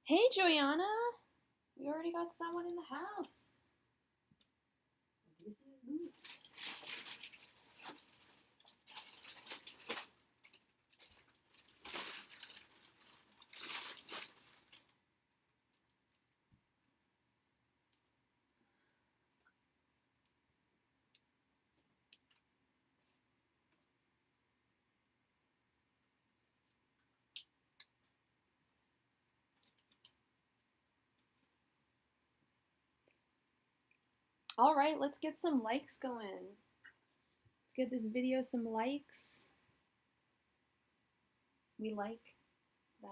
Hey, Joanna. We already got someone in the house. This is good. All right, let's get some likes going. Let's get this video some likes. We like that.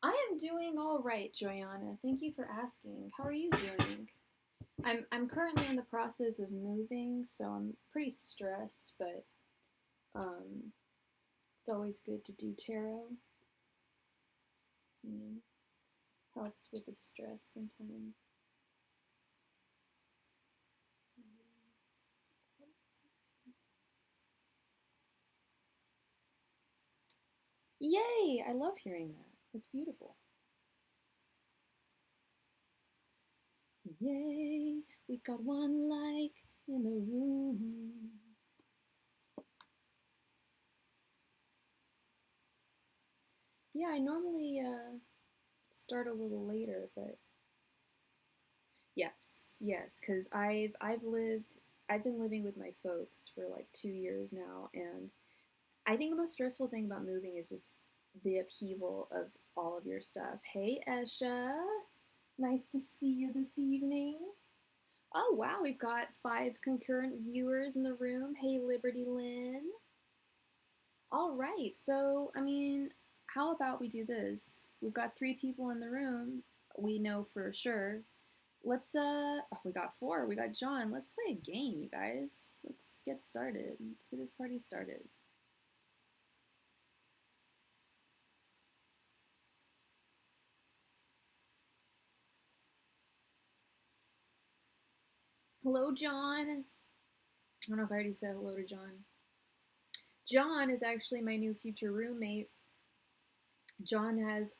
I am doing all right, Joanna. Thank you for asking. How are you doing? I'm currently in the process of moving, so I'm pretty stressed, but it's always good to do tarot. You know, helps with the stress sometimes. Yay! I love hearing that. It's beautiful. Yay! We got one like in the room. Yeah, I normally start a little later, but yes, because I've been living with my folks for like 2 years now, and I think the most stressful thing about moving is just the upheaval of all of your stuff. Hey, Esha. Nice to see you this evening. Oh, wow, we've got 5 concurrent viewers in the room. Hey, Liberty Lynn. All right, so, how about we do this? We've got 3 people in the room. We know for sure. We got 4. We got John. Let's play a game, you guys. Let's get started. Let's get this party started. Hello, John. I don't know if I already said hello to John. John is actually my new future roommate. John has,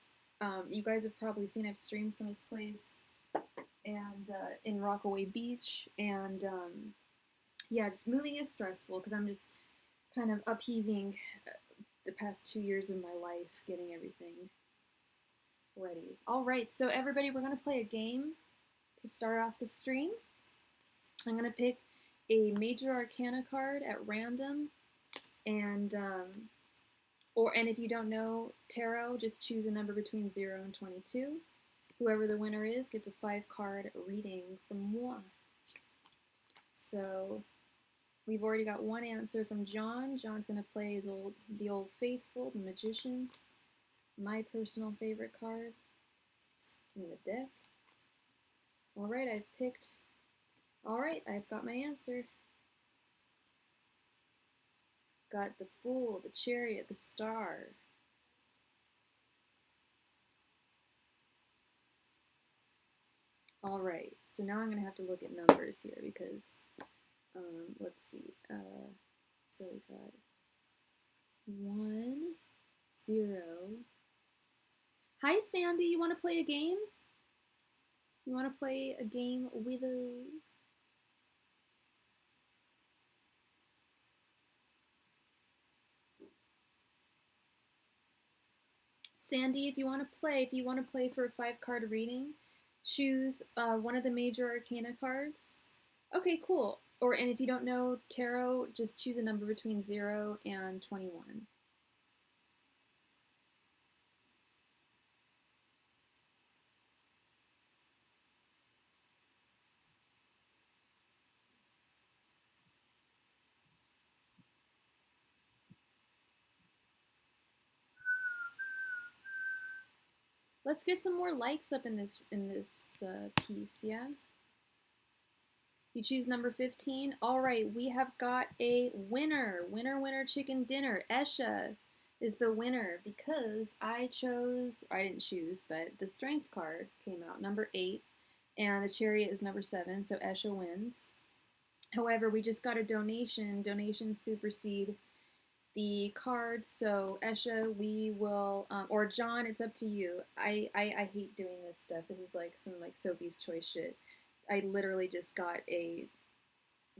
you guys have probably seen I've streamed from his place and in Rockaway Beach, and yeah, just moving is stressful because I'm just kind of upheaving the past 2 years of my life, getting everything ready. All right, so everybody, we're gonna play a game to start off the stream. I'm gonna pick a major arcana card at random, and and if you don't know tarot, just choose a number between 0 and 22. Whoever the winner is gets a 5-card reading from moi. So we've already got one answer from John. John's going to play the old faithful, the magician, my personal favorite card in the deck. All right, I've got my answer. Got the Fool, the Chariot, the Star. All right, so now I'm going to have to look at numbers here because, let's see. So we got 1, 0. Hi, Sandy. You want to play a game? You want to play a game with us? Sandy, if you want to play for a 5-card reading, choose one of the major arcana cards. Okay, cool. And if you don't know tarot, just choose a number between 0 and 21. Let's get some more likes up in this piece, yeah? You choose number 15. All right, we have got a winner. Winner, winner, chicken dinner. Esha, is the winner because I didn't choose, but the Strength card came out, number 8, and the Chariot is number 7, so Esha wins. However, we just got a donation. Donations supersede the cards, so Esha, we will, or John, it's up to you. I hate doing this stuff. This is like some like Sophie's Choice shit. I literally just got a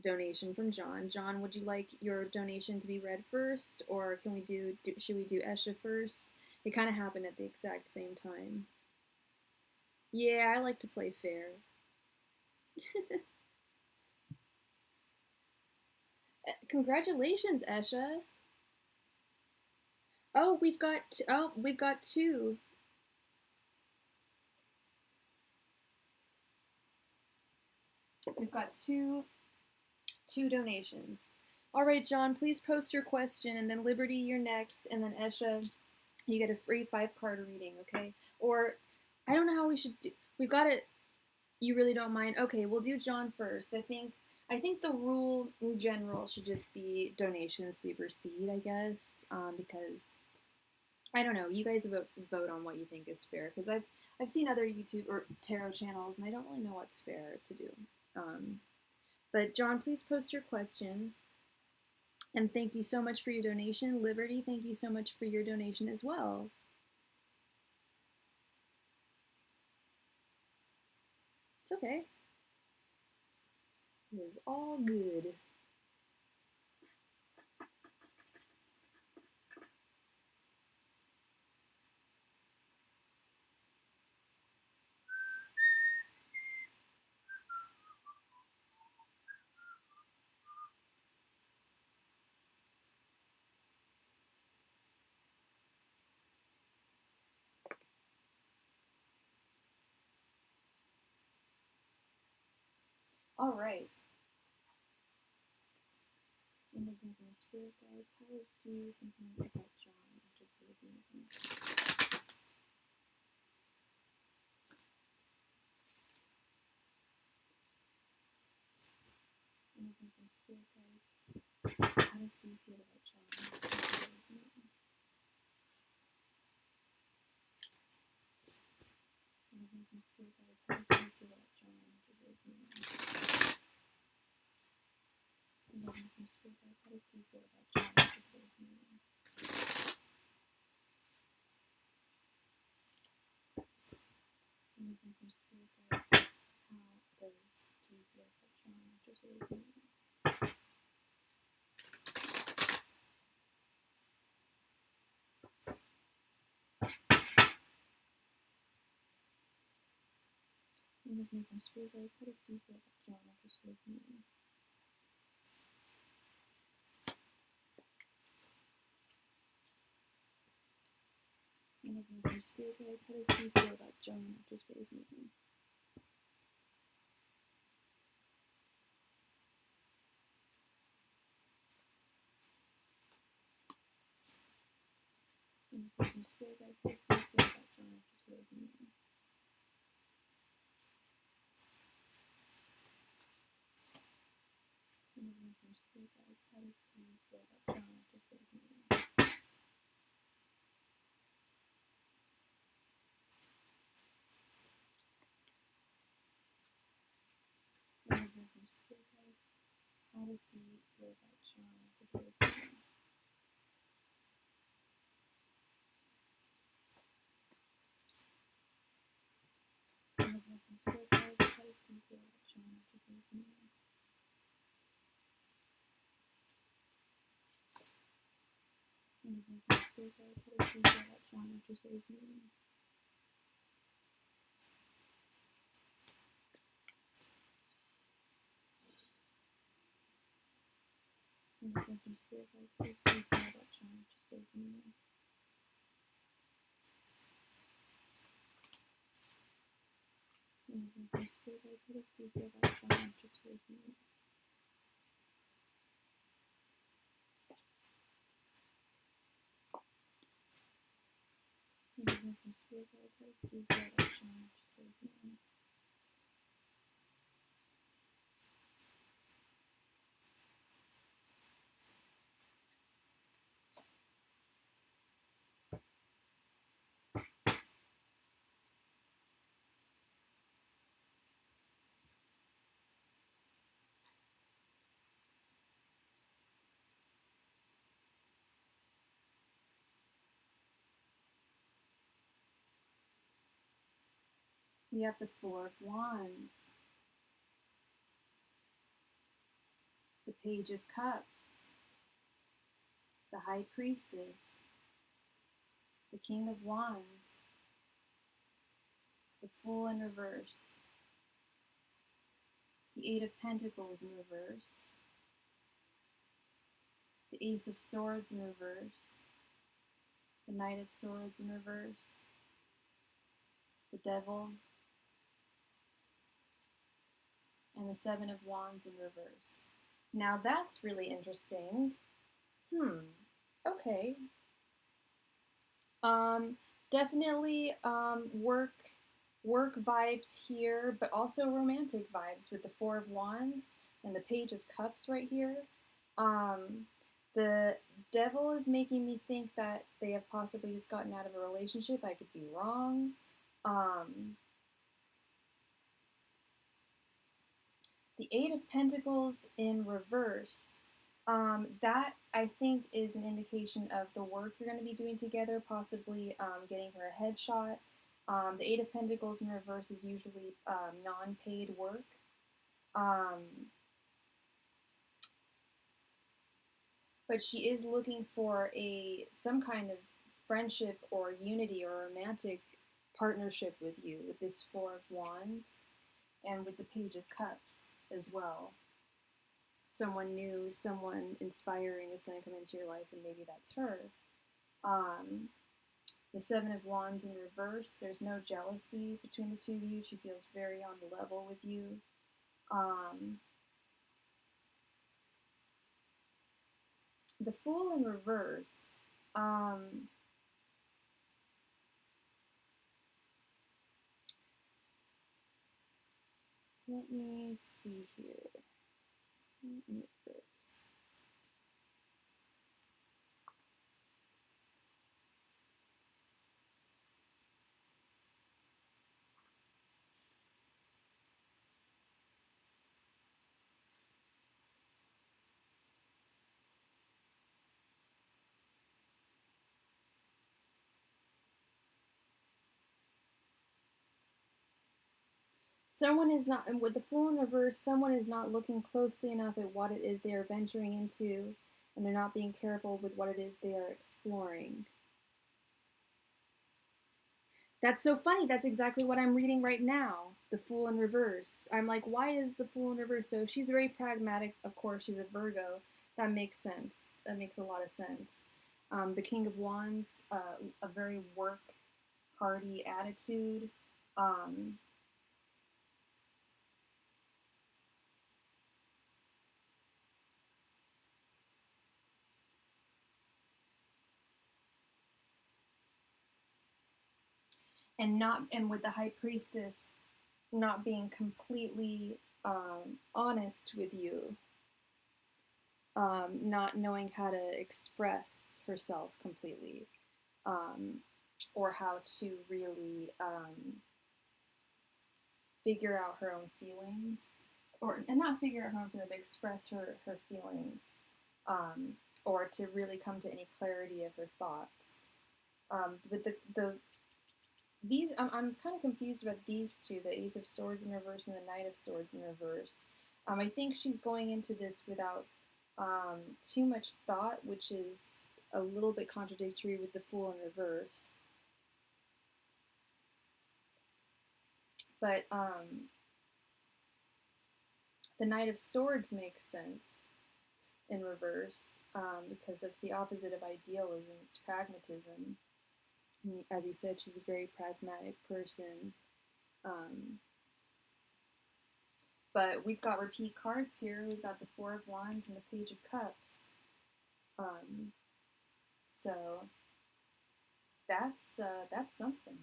donation from John. John, would you like your donation to be read first, or can we should we do Esha first? It kind of happened at the exact same time. Yeah, I like to play fair. Congratulations, Esha. Oh, we've got two. We've got two donations. All right, John, please post your question, and then Liberty, you're next, and then Esha, you get a free 5-card reading, okay? Or I don't know how we should do. We've got it. You really don't mind? Okay, we'll do John first. I think the rule in general should just be donations supersede, I guess, because I don't know. You guys vote on what you think is fair, because I've seen other YouTube or tarot channels, and I don't really know what's fair to do. But John, please post your question. And thank you so much for your donation. Liberty, thank you so much for your donation as well. It's okay. It is all good. All right. Images and spirit guides. How is D thinking about John after today's meeting? Images and spirit guides. How does D feel about John after today's meeting? Images and spirit guides. How does D feel about John after today's meeting? Images and spirit guides. How does D feel about John after today's meeting? Images and spirit guides. How does D feel about John after today's meeting? Images and spirit guides. How does D feel about John after today's meeting? Images and spirit guides. How does D feel about John after today's meeting? Images and spirit guides. How does D feel about John after today's meeting? Images and spirit guides. How does D feel about John after today's meeting? Images and spirit guides. How does D feel about John after today's meeting? Images and spirit guides. How does D feel about John after today's meeting? Images and spirit guides. How does D feel about John after today's meeting? Images and spirit guides. How does D feel about John after today's meeting? Images and spirit guides. How does D feel about John after today's meeting? Images and spirit guides. How does D feel about John after today's meeting? We have the Four of Wands, the Page of Cups, the High Priestess, the King of Wands, the Fool in reverse, the Eight of Pentacles in reverse, the Ace of Swords in reverse, the Knight of Swords in reverse, the Devil, and the Seven of Wands in reverse. Now that's really interesting. Okay. Definitely work vibes here, but also romantic vibes with the Four of Wands and the Page of Cups right here. The Devil is making me think that they have possibly just gotten out of a relationship. I could be wrong. The Eight of Pentacles in reverse. That, I think, is an indication of the work you're going to be doing together, possibly getting her a headshot. The Eight of Pentacles in reverse is usually non-paid work. But she is looking for some kind of friendship or unity or romantic partnership with you, with this Four of Wands and with the Page of Cups as well. Someone new, someone inspiring is going to come into your life, and maybe that's her. The Seven of Wands in reverse, there's no jealousy between the two of you. She feels very on the level with you. The Fool in reverse, let me see here. Someone is not, and with the Fool in reverse, someone is not looking closely enough at what it is they are venturing into, and they're not being careful with what it is they are exploring. That's so funny. That's exactly what I'm reading right now. The Fool in reverse. I'm like, why is the Fool in reverse? So she's very pragmatic. Of course, she's a Virgo. That makes sense. That makes a lot of sense. The King of Wands, a very work-hardy attitude. And with the High Priestess not being completely honest with you, not knowing how to express herself completely, or how to really figure out her own feelings, and not figure out her own feelings, but express her feelings, or to really come to any clarity of her thoughts. With these, I'm kind of confused about these two, the Ace of Swords in reverse and the Knight of Swords in reverse. I think she's going into this without too much thought, which is a little bit contradictory with the Fool in reverse. But the Knight of Swords makes sense in reverse, because that's the opposite of idealism, it's pragmatism. And as you said, she's a very pragmatic person. But we've got repeat cards here. We've got the Four of Wands and the Page of Cups. So that's something.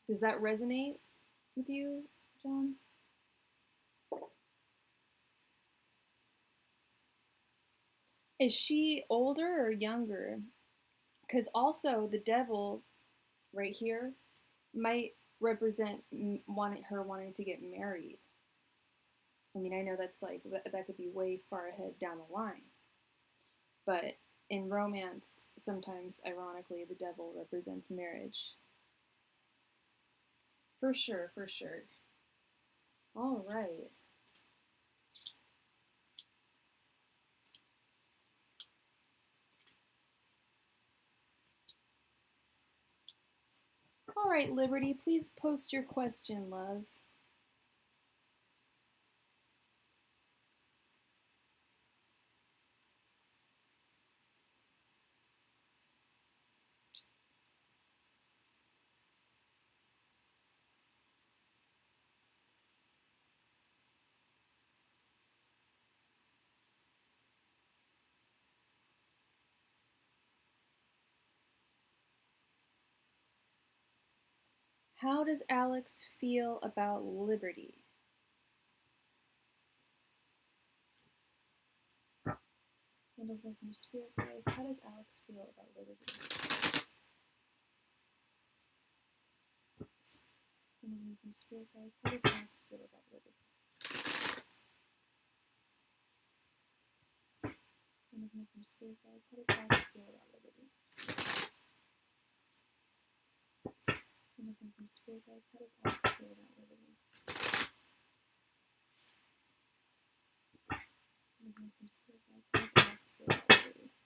Does that resonate with you, John? Is she older or younger? Because also the Devil right here might represent her wanting to get married. I mean, I know that's like, that could be way far ahead down the line. But in romance, sometimes, ironically, the devil represents marriage. For sure, for sure. All right. All right, Liberty, please post your question, love. How does Alex feel about liberty? Candles, messenger, spirit guides. How does Alex feel about liberty? Candles, messenger, spirit guides. How does Alex feel about liberty? Candles, messenger, spirit guides. How does Alex feel about liberty? Candles, messenger, spirit guides. How does Alex feel about liberty? Candles, messenger, spirit guides. How does Alex feel about liberty?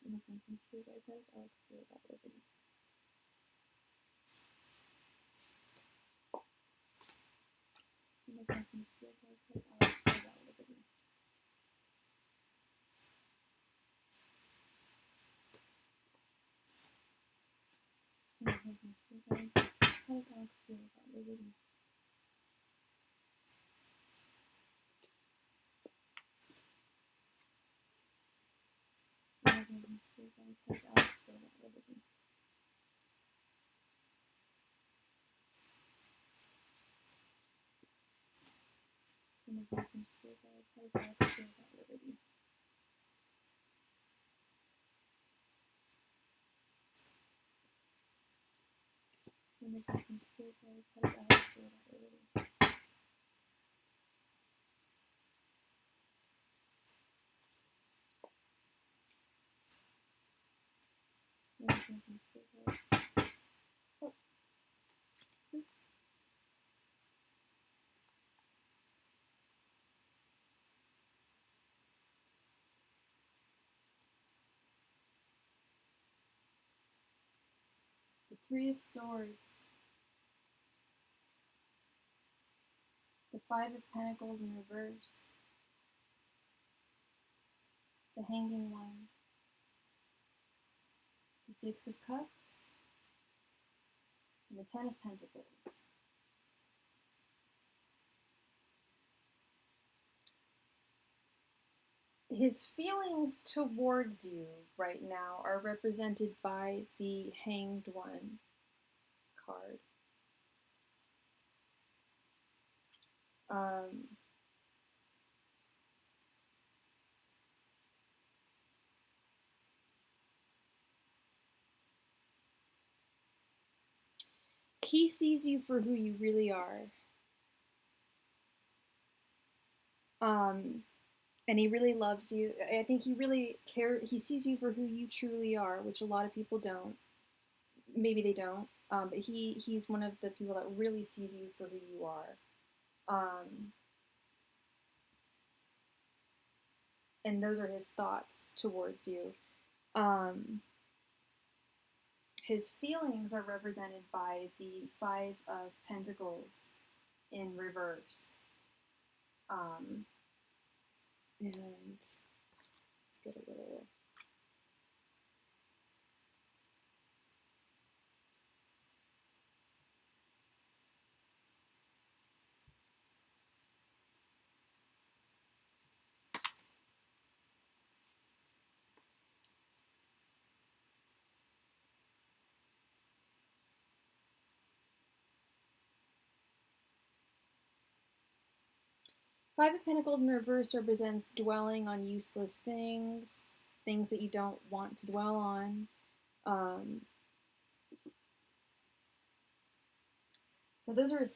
Candles, messenger, spirit guides. How does Alex feel about liberty? Candles, messenger, spirit guides. How does Alex feel about liberty? Candles, messenger, spirit guides. How does Alex feel about liberty? Candles, messenger, spirit guides. How does Alex feel about liberty? Candles, messenger, spirit guides. How does Alex feel about liberty? Candles, messenger, spirit guides. How does Alex feel about liberty? Candles, messenger, spirit guides. Oh, oops. The Three of Swords. The Five of Pentacles in reverse. The Hanging One. The Six of Cups. And the Ten of Pentacles. His feelings towards you right now are represented by the Hanged One card. He sees you for who you really are. And he really loves you. I think he really he sees you for who you truly are, which a lot of people don't. Maybe they don't. But he's one of the people that really sees you for who you are. And those are his thoughts towards you. His feelings are represented by the Five of Pentacles in reverse. And let's get a little... Five of Pentacles in reverse represents dwelling on useless things, things that you don't want to dwell on. So those are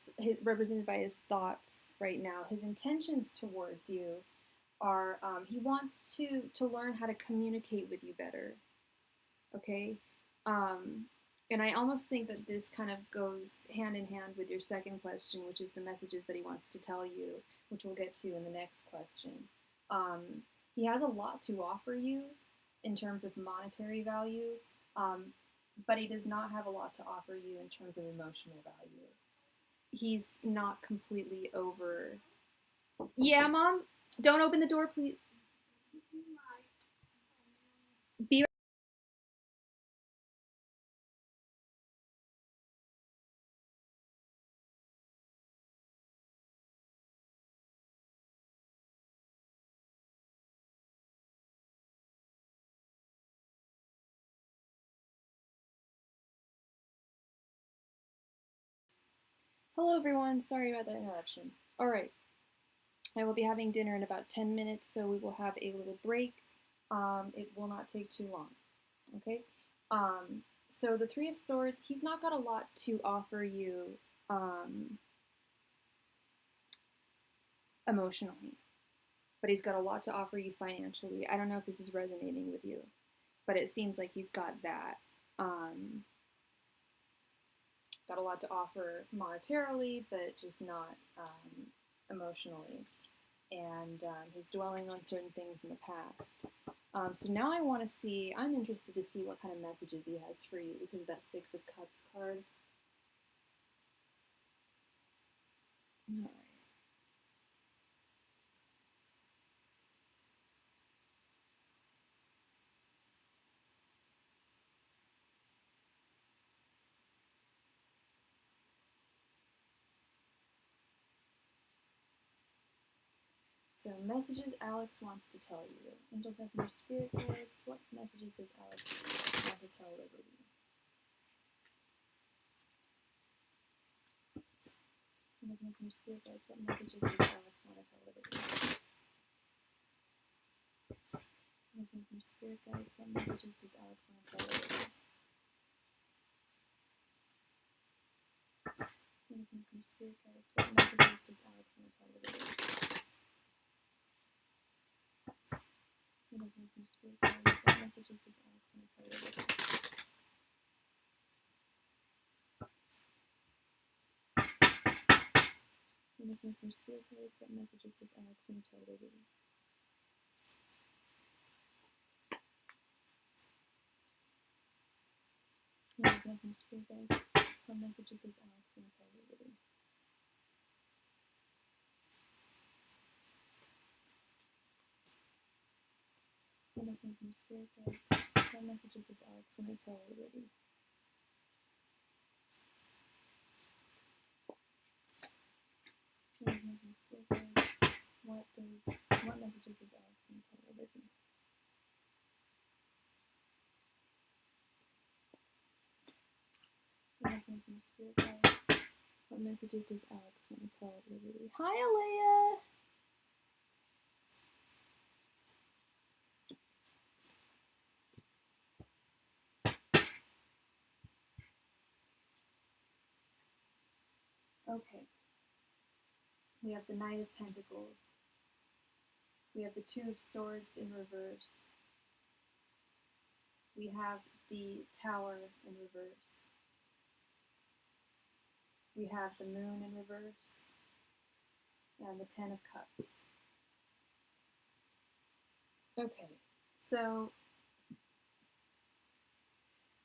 represented by his thoughts right now. His intentions towards you are he wants to learn how to communicate with you better. Okay, um, and I almost think that this kind of goes hand in hand with your second question, which is the messages that he wants to tell you, which we'll get to in the next question. Um, he has a lot to offer you in terms of monetary value, um, but he does not have a lot to offer you in terms of emotional value. He's not completely over. Yeah, Mom, don't open the door, please. Be. Hello, everyone. Sorry about that interruption. All right. I will be having dinner in about 10 minutes, so we will have a little break. It will not take too long. Okay? So the Three of Swords, he's not got a lot to offer you emotionally, but he's got a lot to offer you financially. I don't know if this is resonating with you, but it seems like he's got that. Got a lot to offer monetarily, but just not emotionally. And he's dwelling on certain things in the past. So now I want to see, I'm interested to see what kind of messages he has for you because of that Six of Cups card. All right. So messages Alex wants to tell you. Angels, Messenger, Spirit Guides. What messages does Alex want to tell Liberty? Angels, Messenger, Spirit Guides. What messages does Alex want to tell Liberty? Angels, Messenger, Spirit Guides. What messages does Alex want to tell Liberty? Angels, Messenger, Spirit Guides. What messages does Alex want to tell Liberty? Angels, Messenger, Spirit Guides. What messages does Alex want to tell Liberty? Angels, Messenger, Spirit Guides. What messages does Alex want to tell Liberty? Angels, Messenger, Spirit Guides. What messages does Alex want to tell Liberty? Angels, Messenger, Spirit Guides. What messages does Alex want to tell Liberty? Angels, Messenger, Spirit Guides. What messages does Alex want to tell Liberty? Angels, Messenger, Spirit Guides. What messages does Alex want to tell Liberty? Hi, Alea. Okay. We have the Knight of Pentacles. We have the Two of Swords in reverse. We have the Tower in reverse. We have the Moon in reverse. And the Ten of Cups. Okay, so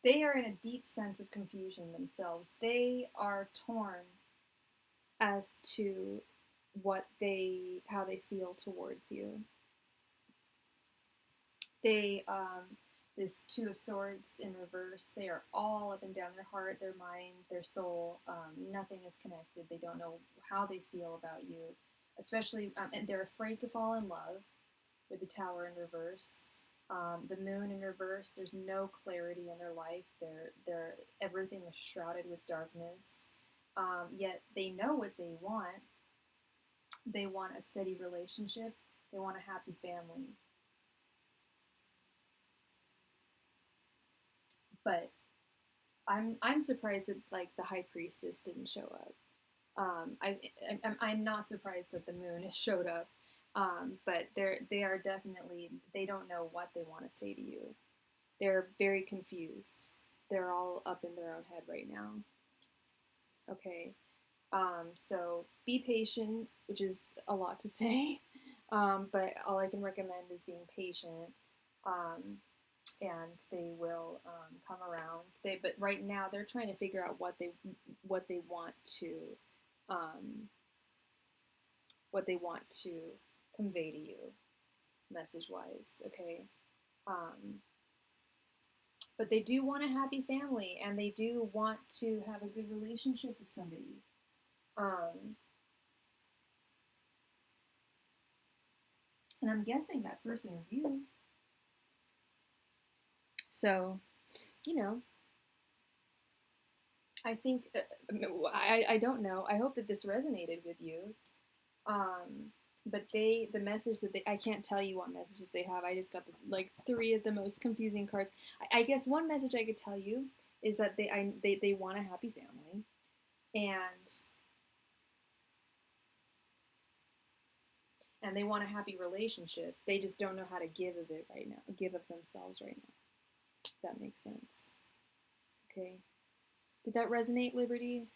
they are in a deep sense of confusion themselves. They are torn as to how they feel towards you. They, this Two of Swords in reverse, they are all up and down their heart, their mind, their soul. Nothing is connected. They don't know how they feel about you, especially, and they're afraid to fall in love with the Tower in reverse. The Moon in reverse, there's no clarity in their life. Everything is shrouded with darkness. Yet they know what they want. They want a steady relationship. They want a happy family. But I'm surprised that like the High Priestess didn't show up. I'm not surprised that the moon has showed up, but they are definitely, they don't know what they want to say to you. They're very confused. They're all up in their own head right now. Okay, so be patient, which is a lot to say, but all I can recommend is being patient. And they will come around. But right now they're trying to figure out what they want to um, convey to you, message wise. Okay, but they do want a happy family, and they do want to have a good relationship with somebody. And I'm guessing that person is you. So, you know, I think I don't know. I hope that this resonated with you. But the message that I can't tell you what messages they have. I just got like 3 of the most confusing cards. I guess one message I could tell you is that they want a happy family, and they want a happy relationship. They just don't know how to give of it right now. Give of themselves right now. If that makes sense. Okay. Did that resonate, Liberty?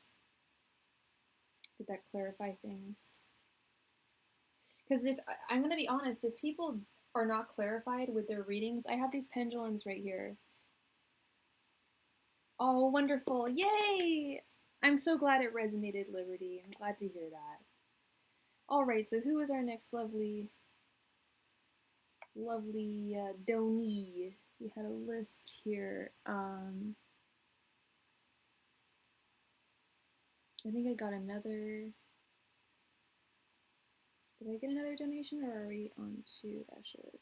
Did that clarify things? Because if I'm going to be honest, if people are not clarified with their readings, I have these pendulums right here. Oh, wonderful. Yay! I'm so glad it resonated, Liberty. I'm glad to hear that. All right, so who is our next lovely donee? We had a list here. I think I got another. Did I get another donation, or are we on to Asher?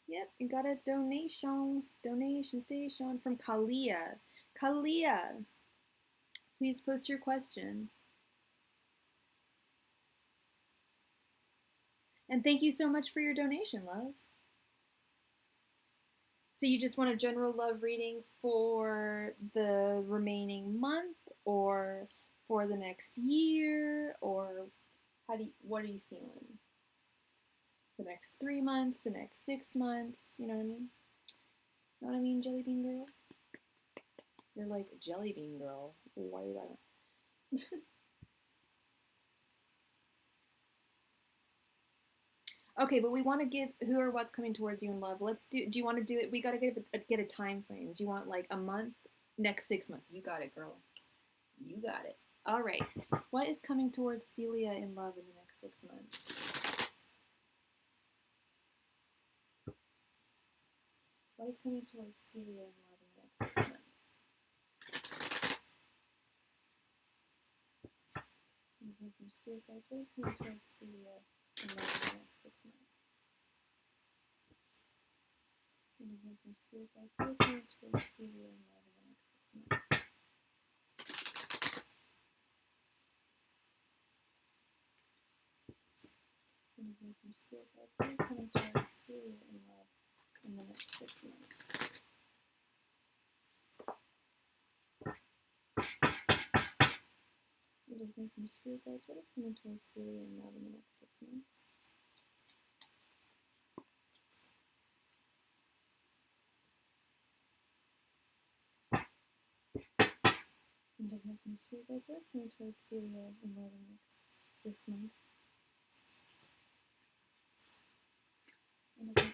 Yep, you got a donation station from Kalia. Kalia, please post your question. And thank you so much for your donation, love. So you just want a general love reading for the remaining month, or for the next year, or what are you feeling? The next 3 months, the next 6 months, you know what I mean? Know what I mean, Jelly Bean Girl? You're like, Jelly Bean Girl. Why are you that? Okay, but we want to give who or what's coming towards you in love. Let's do you want to do it? We got to get a time frame. Do you want like a month? Next 6 months. You got it, girl. You got it. All right. What is coming towards Celia in love in the next 6 months? What is coming towards Celia in love in the next 6 months? Some spirit guides. What is coming towards Celia in love in the next 6 months? Some spirit guides. What is coming towards Celia in love in the next 6 months? Some spirit guides. What is coming towards Celia in love in the next 6 months? Some spirit guides. What is coming towards Celia in love in the next 6 months? Some spirit guides. What is coming towards Celia in love in the next 6 months?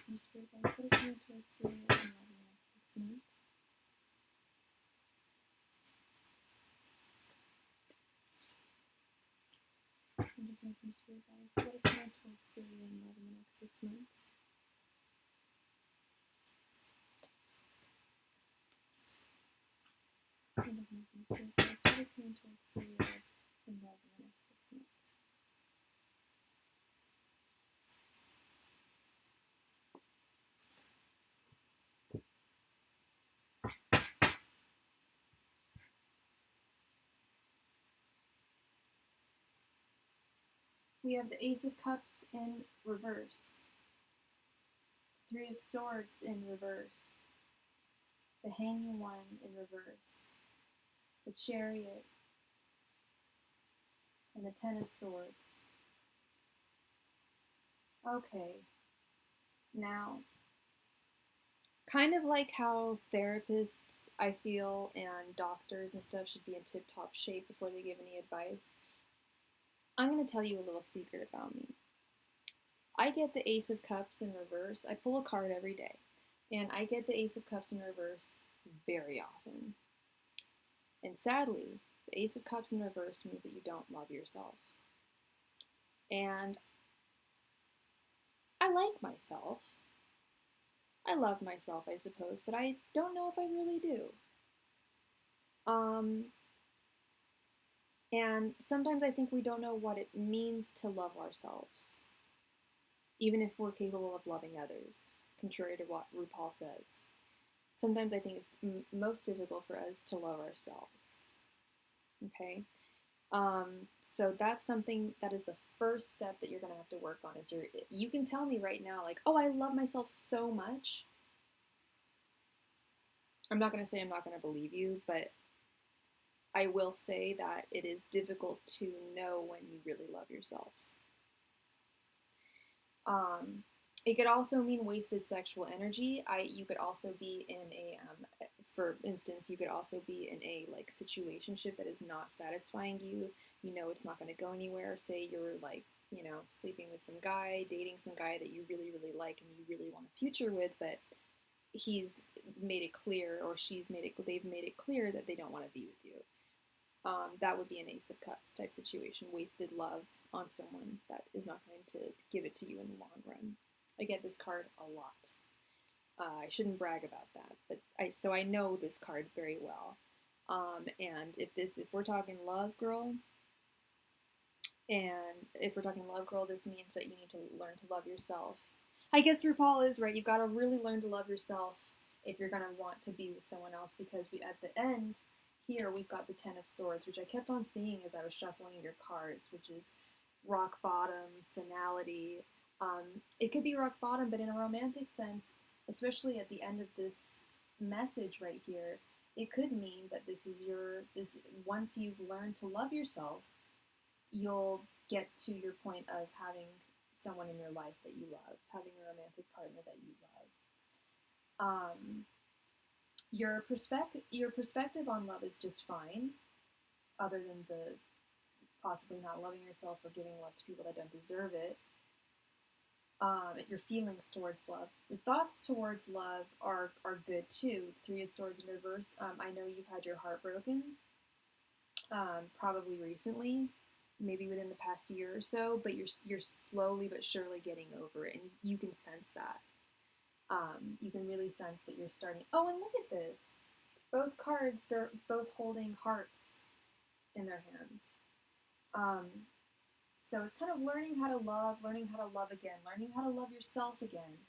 Some spirit guides. What is coming towards Celia in love in the next 6 months? Some spirit guides. What is coming towards Celia in love in the next 6 months? Some spirit guides. What is coming towards Celia in love in the next 6 months? We have the Ace of Cups in reverse. 3 of Swords in reverse. the Hanging One in reverse, the Chariot, and the Ten of Swords. Okay, now, kind of like how therapists, I feel, and doctors and stuff should be in tip-top shape before they give any advice, I'm going to tell you a little secret about me. I get the Ace of Cups in reverse. I pull a card every day, and I get the Ace of Cups in reverse very often. And sadly, the Ace of Cups in reverse means that you don't love yourself. And I like myself. I love myself, I suppose, but I don't know if I really do. And sometimes I think we don't know what it means to love ourselves, even if we're capable of loving others, contrary to what RuPaul says. Sometimes I think it's most difficult for us to love ourselves. Okay? So that's something that is the first step that you're going to have to work on. Is you can tell me right now, like, oh, I love myself so much. I'm not going to say I'm not going to believe you, but I will say that it is difficult to know when you really love yourself. It could also mean wasted sexual energy. You could also be in a, for instance, you could also be in a like situationship that is not satisfying you. You know it's not going to go anywhere. Say you're like, you know, sleeping with some guy, dating some guy that you really, really like and you really want a future with, but he's made it clear, or they've made it clear that they don't want to be with you. That would be an Ace of Cups type situation, wasted love on someone that is not going to give it to you in the long run. I get this card a lot. I shouldn't brag about that, but I know this card very well. And if we're talking love, girl, this means that you need to learn to love yourself. I guess RuPaul is right. You've got to really learn to love yourself if you're going to want to be with someone else, because at the end here we've got the Ten of Swords, which I kept on seeing as I was shuffling your cards, which is rock bottom, finality. It could be rock bottom, but in a romantic sense, especially at the end of this message right here, it could mean that once you've learned to love yourself, you'll get to your point of having someone in your life that you love, having a romantic partner that you love. Your perspective on love is just fine, other than the possibly not loving yourself or giving love to people that don't deserve it. Your feelings towards love, your thoughts towards love are good too. Three of Swords in reverse. I know you've had your heart broken, probably recently, maybe within the past year or so, but you're slowly but surely getting over it, and you can sense that. You can really sense that you're starting. Oh, and look at this. Both cards, they're both holding hearts in their hands. So it's kind of learning how to love again, learning how to love yourself again.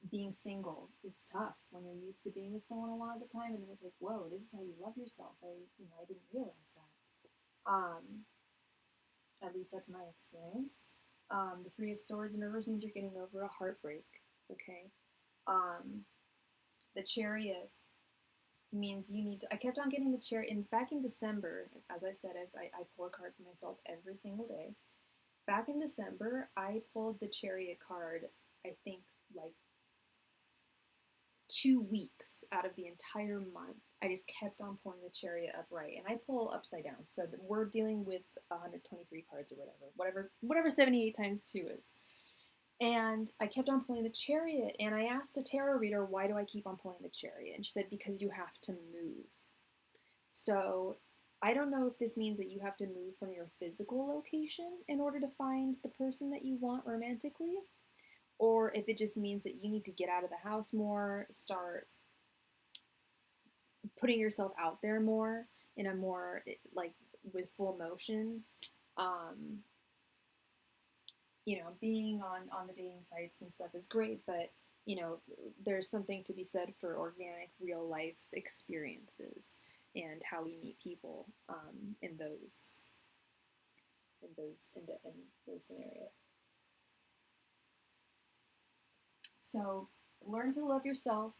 Being single, it's tough when you're used to being with someone a lot of the time, and then it's like, whoa, this is how you love yourself. I didn't realize that. At least that's my experience. The Three of Swords in reverse means you're getting over a heartbreak. Okay. The Chariot means you need to. I kept on getting the Chariot, back in December, as I've said, I pull a card for myself every single day. Back in December, I pulled the Chariot card, I think, like 2 weeks out of the entire month. I just kept on pulling the Chariot upright, and I pull upside down, so we're dealing with 123 cards or whatever 78 times 2 is. And I kept on pulling the Chariot, and I asked a tarot reader, why do I keep on pulling the Chariot? And she said, because you have to move. So I don't know if this means that you have to move from your physical location in order to find the person that you want romantically, or if it just means that you need to get out of the house more, start putting yourself out there more, in a more, like, with full motion. Being on the dating sites and stuff is great, but, there's something to be said for organic, real life experiences and how we meet people in those scenarios. So learn to love yourself.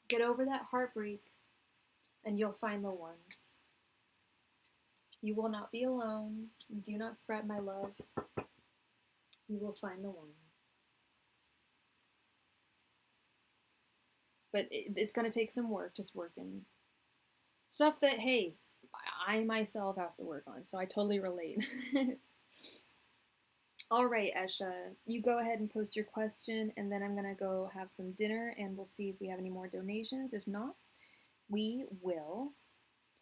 Get over that heartbreak and you'll find the one. You will not be alone. Do not fret, my love. You will find the one. But it's going to take some work, just working. Stuff that, hey, I myself have to work on, so I totally relate. All right, Esha, you go ahead and post your question, and then I'm going to go have some dinner, and we'll see if we have any more donations. If not, we will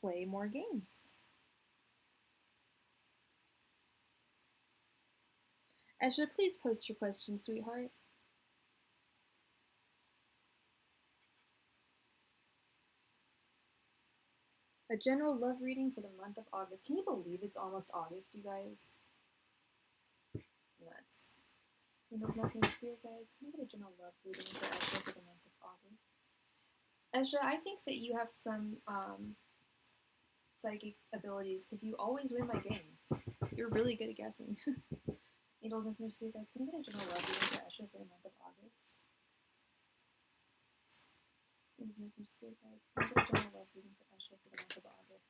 play more games. Esha, please post your question, sweetheart. A general love reading for the month of August. Can you believe it's almost August, you guys? It's nuts. Windows Messing Spirit Guides. Can I get a general love reading for Esha for the month of August? Esha, I think that you have some psychic abilities because you always win my games. You're really good at guessing. Angel Listener Spirit Guides, can I get a general love reading for Esha for the month of August? Angel Listener Spirit Guides, can I get a general love reading for Esha for the month of August?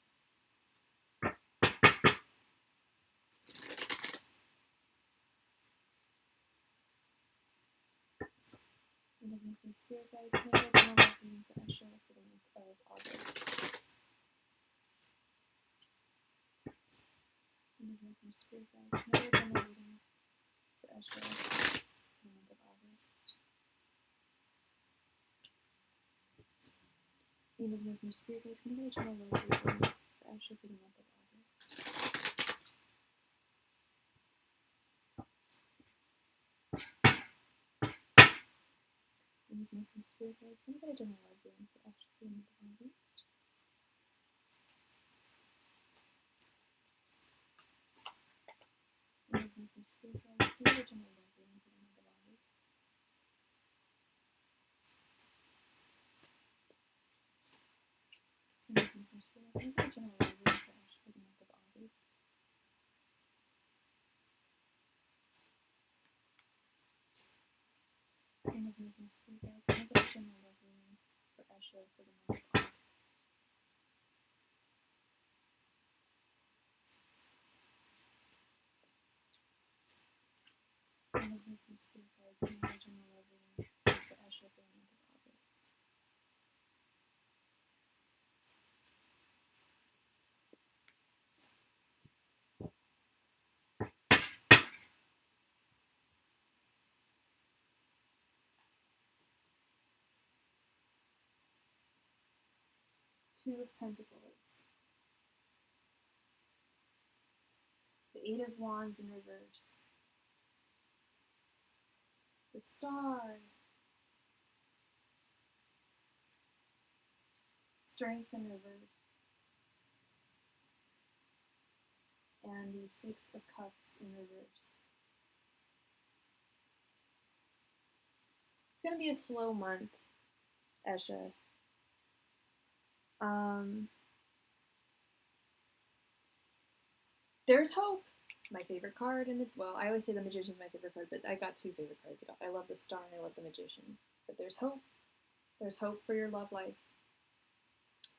Angel Listener Spirit Guides, can I get a general love reading for Esha for the month of August? Angel Listener Spirit Guides, can I get a general reading for Esha for the month of August? Angels, Messenger, Spirit Guides, can I get a general love reading for Esha for the month of August? Angels, Messenger, Spirit Guides, can I get a general love reading for Esha for the month of August? Angels, Messenger, Spirit Guides, can I get a general love reading for the month of August? Angels, Messenger, Spirit Guides, can I get a general love reading for Esha for the month of August? Angels, Messenger, Spirit Guides, can I get a general love reading for Esha for the month of August? Angels, Messenger, Spirit Guides, can I get a general love reading for Esha for the month of August? Two of Pentacles. The Eight of Wands in reverse. The Star. Strength in reverse. And the Six of Cups in reverse. It's going to be a slow month, Esha. There's hope. My favorite card in the, well, I always say the Magician is my favorite card, but I got two favorite cards. I love the Star and I love the Magician. But there's hope. There's hope for your love life.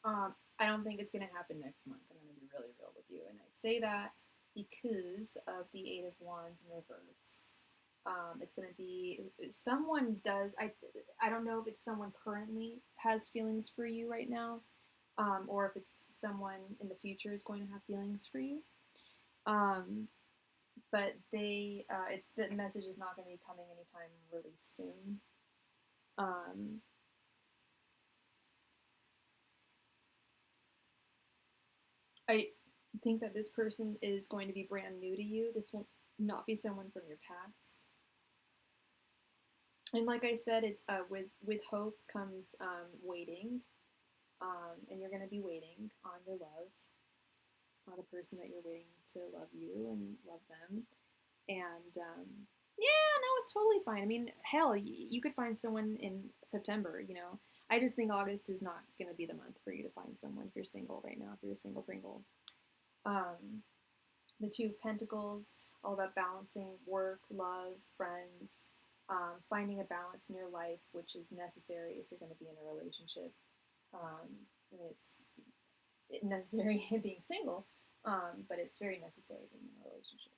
I don't think it's going to happen next month. I'm going to be really real with you. And I say that because of the Eight of Wands in reverse. It's going to be, someone does, I don't know if it's someone currently has feelings for you right now, or if it's someone in the future is going to have feelings for you. But the message is not going to be coming anytime really soon. I think that this person is going to be brand new to you. This will not be someone from your past. And like I said, it's with hope comes waiting, and you're going to be waiting on your love, on the person that you're waiting to love you and love them. And yeah, no, it's totally fine. I mean, hell, you could find someone in September, you know. I just think August is not going to be the month for you to find someone if you're single right now, if you're a single Pringle. The Two of Pentacles, all about balancing work, love, friends, finding a balance in your life, which is necessary if you're going to be in a relationship. And it's necessary being single, but it's very necessary being in a relationship.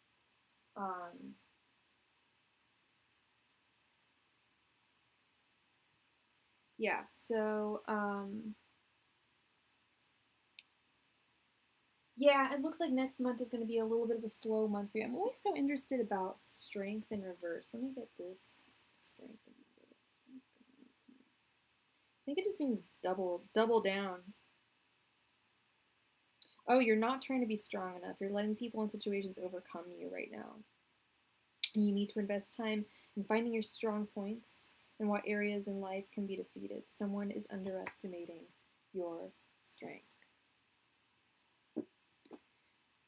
Yeah, so yeah, it looks like next month is going to be a little bit of a slow month for you. I'm always so interested about strength in reverse. Let me get this strength in reverse. I think it just means double down. Oh, you're not trying to be strong enough. You're letting people and situations overcome you right now. And you need to invest time in finding your strong points and what areas in life can be defeated. Someone is underestimating your strength.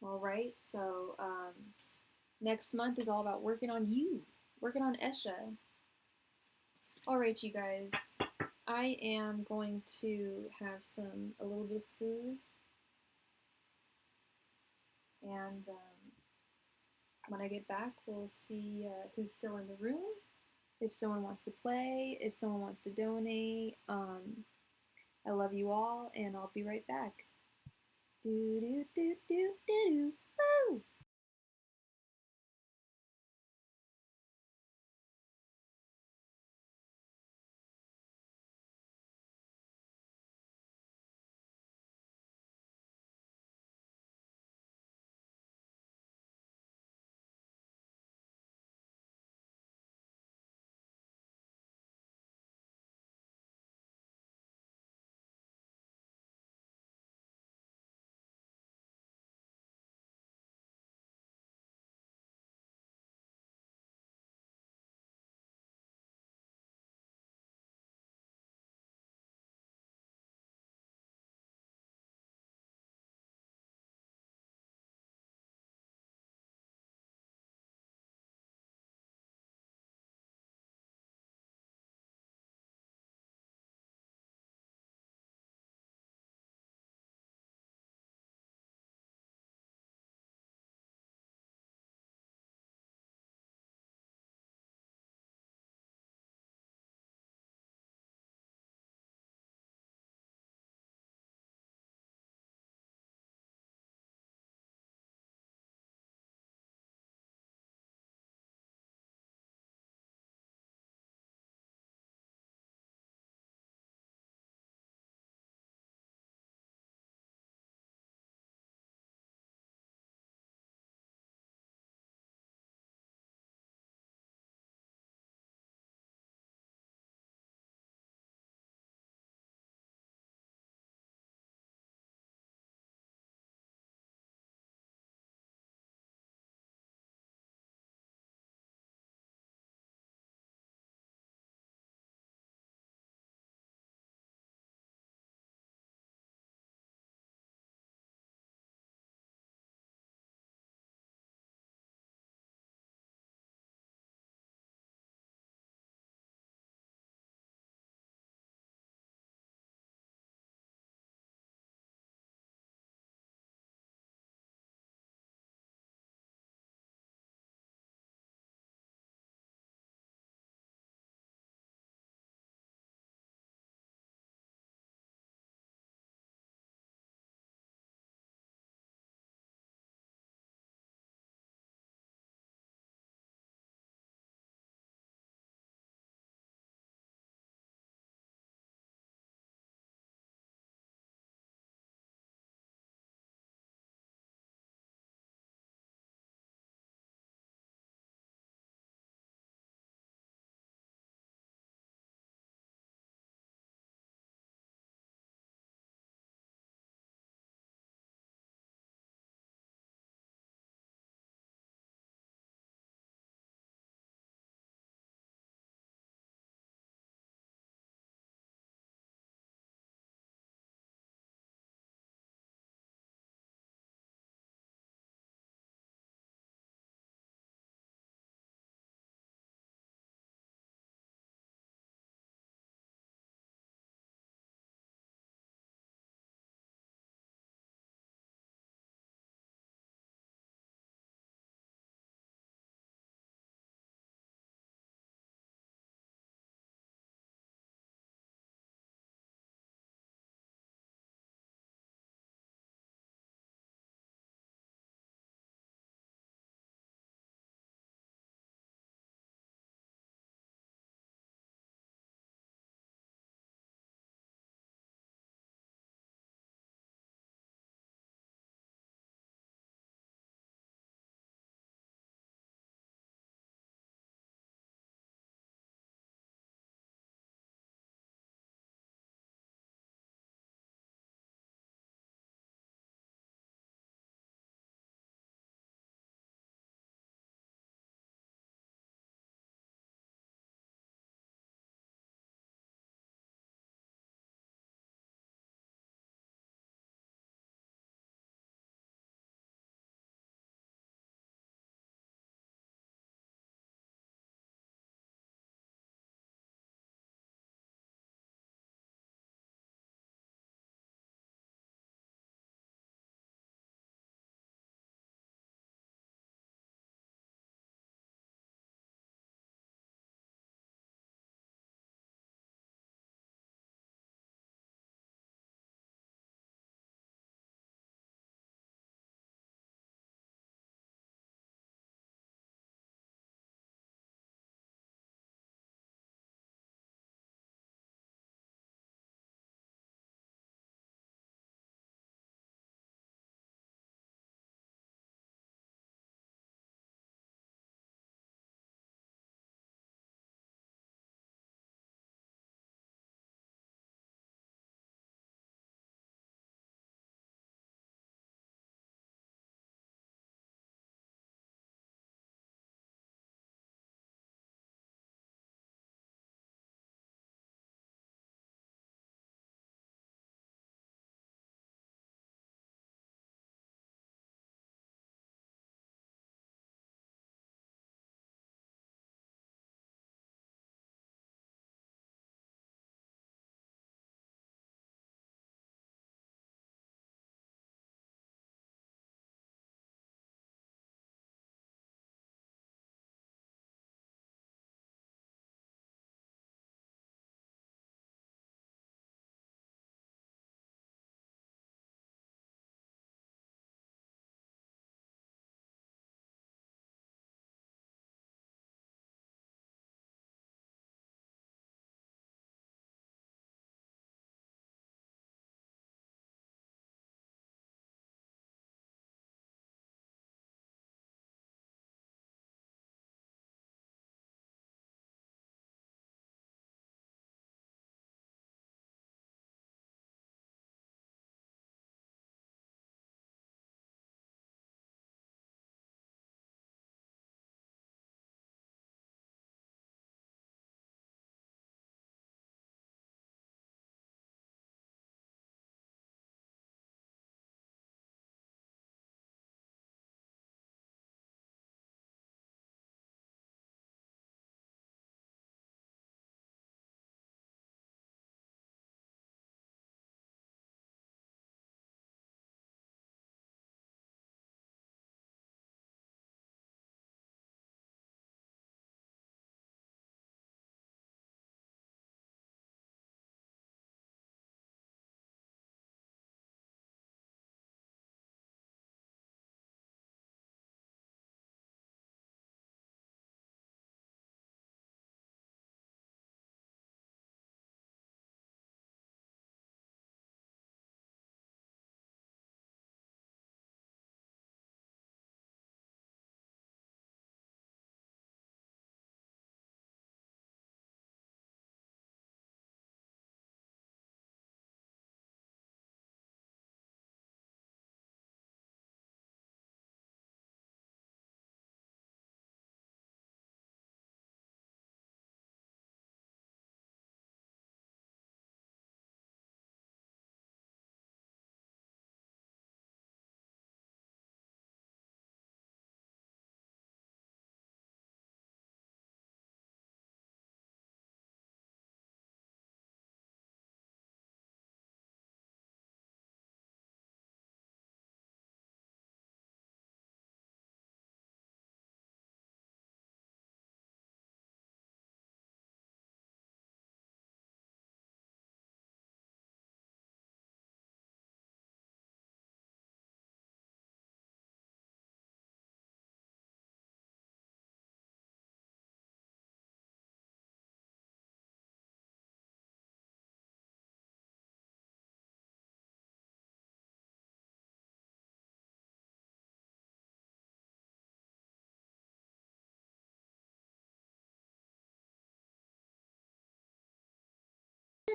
All right, so next month is all about working on you, working on Esha. All right, you guys, I am going to have a little bit of food, and when I get back, we'll see who's still in the room, if someone wants to play, if someone wants to donate. I love you all, and I'll be right back. Do do do do do do. Woo!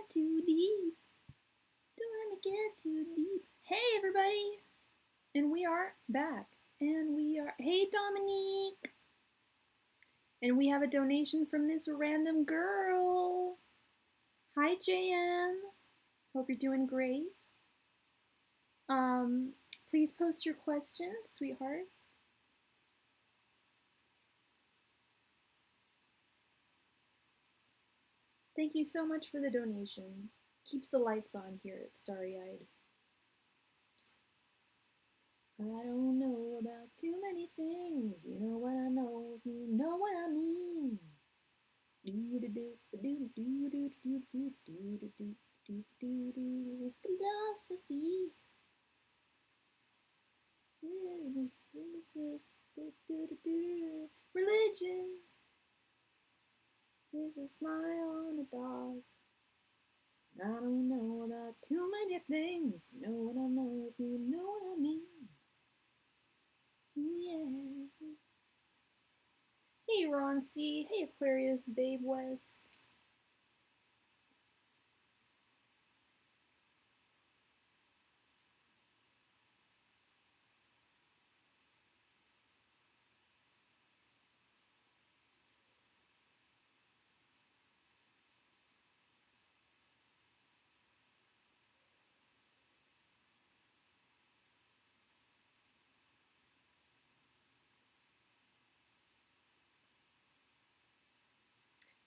get too deep. Don't let me get too deep. Hey, everybody. And we are back. And we are, hey, Dominique. And we have a donation from Miss Random Girl. Hi, JM. Hope you're doing great. Please post your questions, sweetheart. Thank you so much for the donation. Keeps the lights on here at Starry-eyed. I don't know about too many things. You know what I know if you know what I mean. Philosophy. Religion is a smile on a dog. I don't know about too many things. You know what I know if you know what I mean. Yeah. Hey, Ron C. Hey, Aquarius Babe West.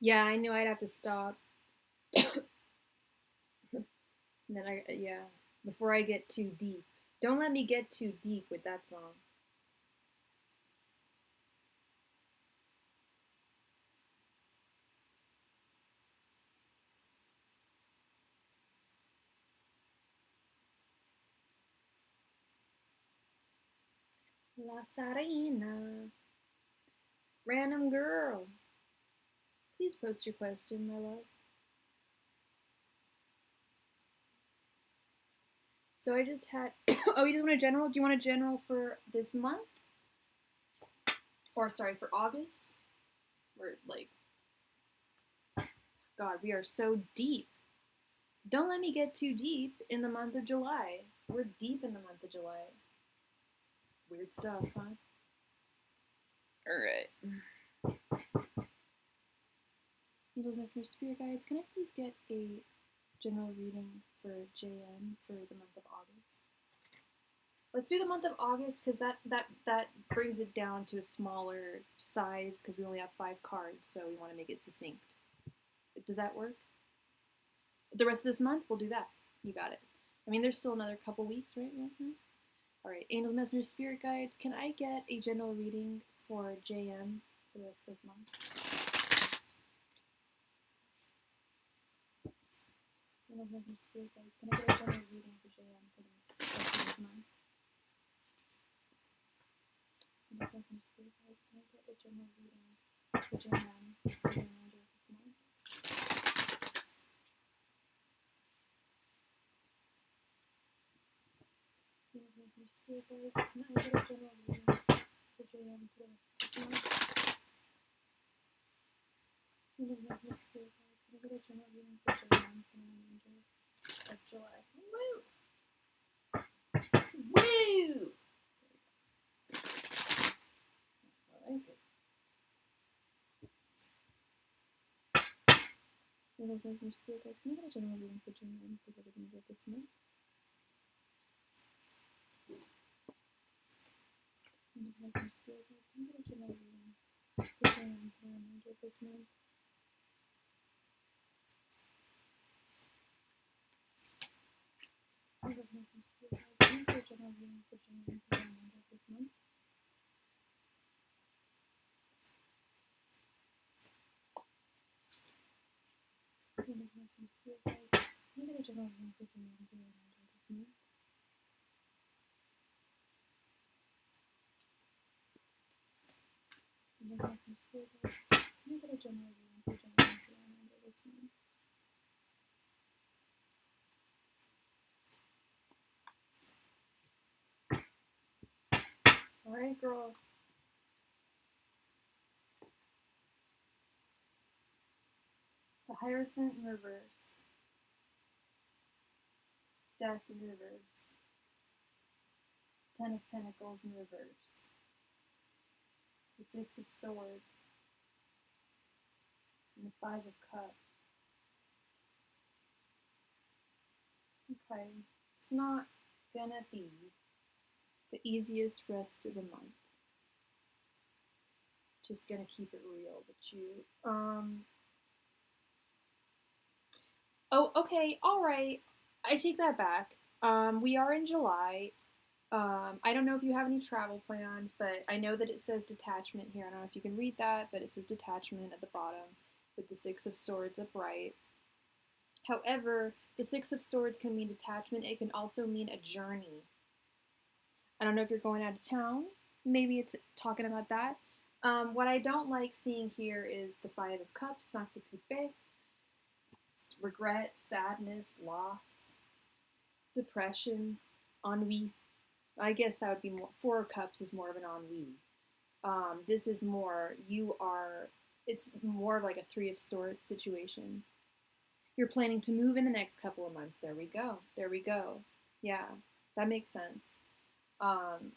Yeah, I knew I'd have to stop. Then yeah, before I get too deep. Don't let me get too deep with that song. La Sarina. Random Girl. Please post your question, my love. So I just had, oh, you just want a general? Do you want a general for this month? Or sorry, for August? We're like, God, we are so deep. Don't let me get too deep in the month of July. We're deep in the month of July. Weird stuff, huh? Alright. Angels, Messengers, Spirit Guides, can I please get a general reading for JM for the month of August? Let's do the month of August because that brings it down to a smaller size because we only have 5 cards, so we want to make it succinct. Does that work? The rest of this month, we'll do that. You got it. I mean, there's still another couple weeks, right? Mm-hmm. All right, Angels, Messengers, Spirit Guides, can I get a general reading for JM for the rest of this month? Angels, Messengers, Spirit Guides, can I get a general reading for JM for the rest of this month? Angels, Messengers, Spirit Guides, can I get a general reading for JM for the remainder of this month? Angels, Messengers, Spirit Guides, can I get a general reading for JM for the rest of this month? Angels, Messengers, Spirit Guides, can I get a general reading for JM for the remainder of July? Woo! Woo! That's what I like it. Angels, Messengers, Spirit Guides, can I get a general reading for JM for the remainder of this month? Angels, Messengers, Spirit Guides, can I get a general reading for JM for the remainder of this month? Angels, Messengers, Spirit Guides, can I get a general reading for JM for the remainder of this month? Angels, Messengers, Spirit Guides, can I get a general reading for JM for the remainder of this month? Angels, Messengers, Spirit Guides, can I get a general reading for JM for the remainder of this month? Alright, girl. The Hierophant in reverse. Death in reverse. Ten of Pentacles in reverse. The Six of Swords. And the Five of Cups. Okay, it's not gonna be the easiest rest of the month. Just gonna keep it real with you. Oh, okay, alright. I take that back. We are in July. I don't know if you have any travel plans, but I know that it says detachment here. I don't know if you can read that, but it says detachment at the bottom with the Six of Swords upright. However, the Six of Swords can mean detachment. It can also mean a journey. I don't know if you're going out of town. Maybe it's talking about that. What I don't like seeing here is the Five of Cups, Cinq de Coupe, regret, sadness, loss, depression, ennui. I guess that would be more, Four of Cups is more of an ennui. This is more, it's more of like a Three of Swords situation. You're planning to move in the next couple of months. There we go. There we go. Yeah, that makes sense.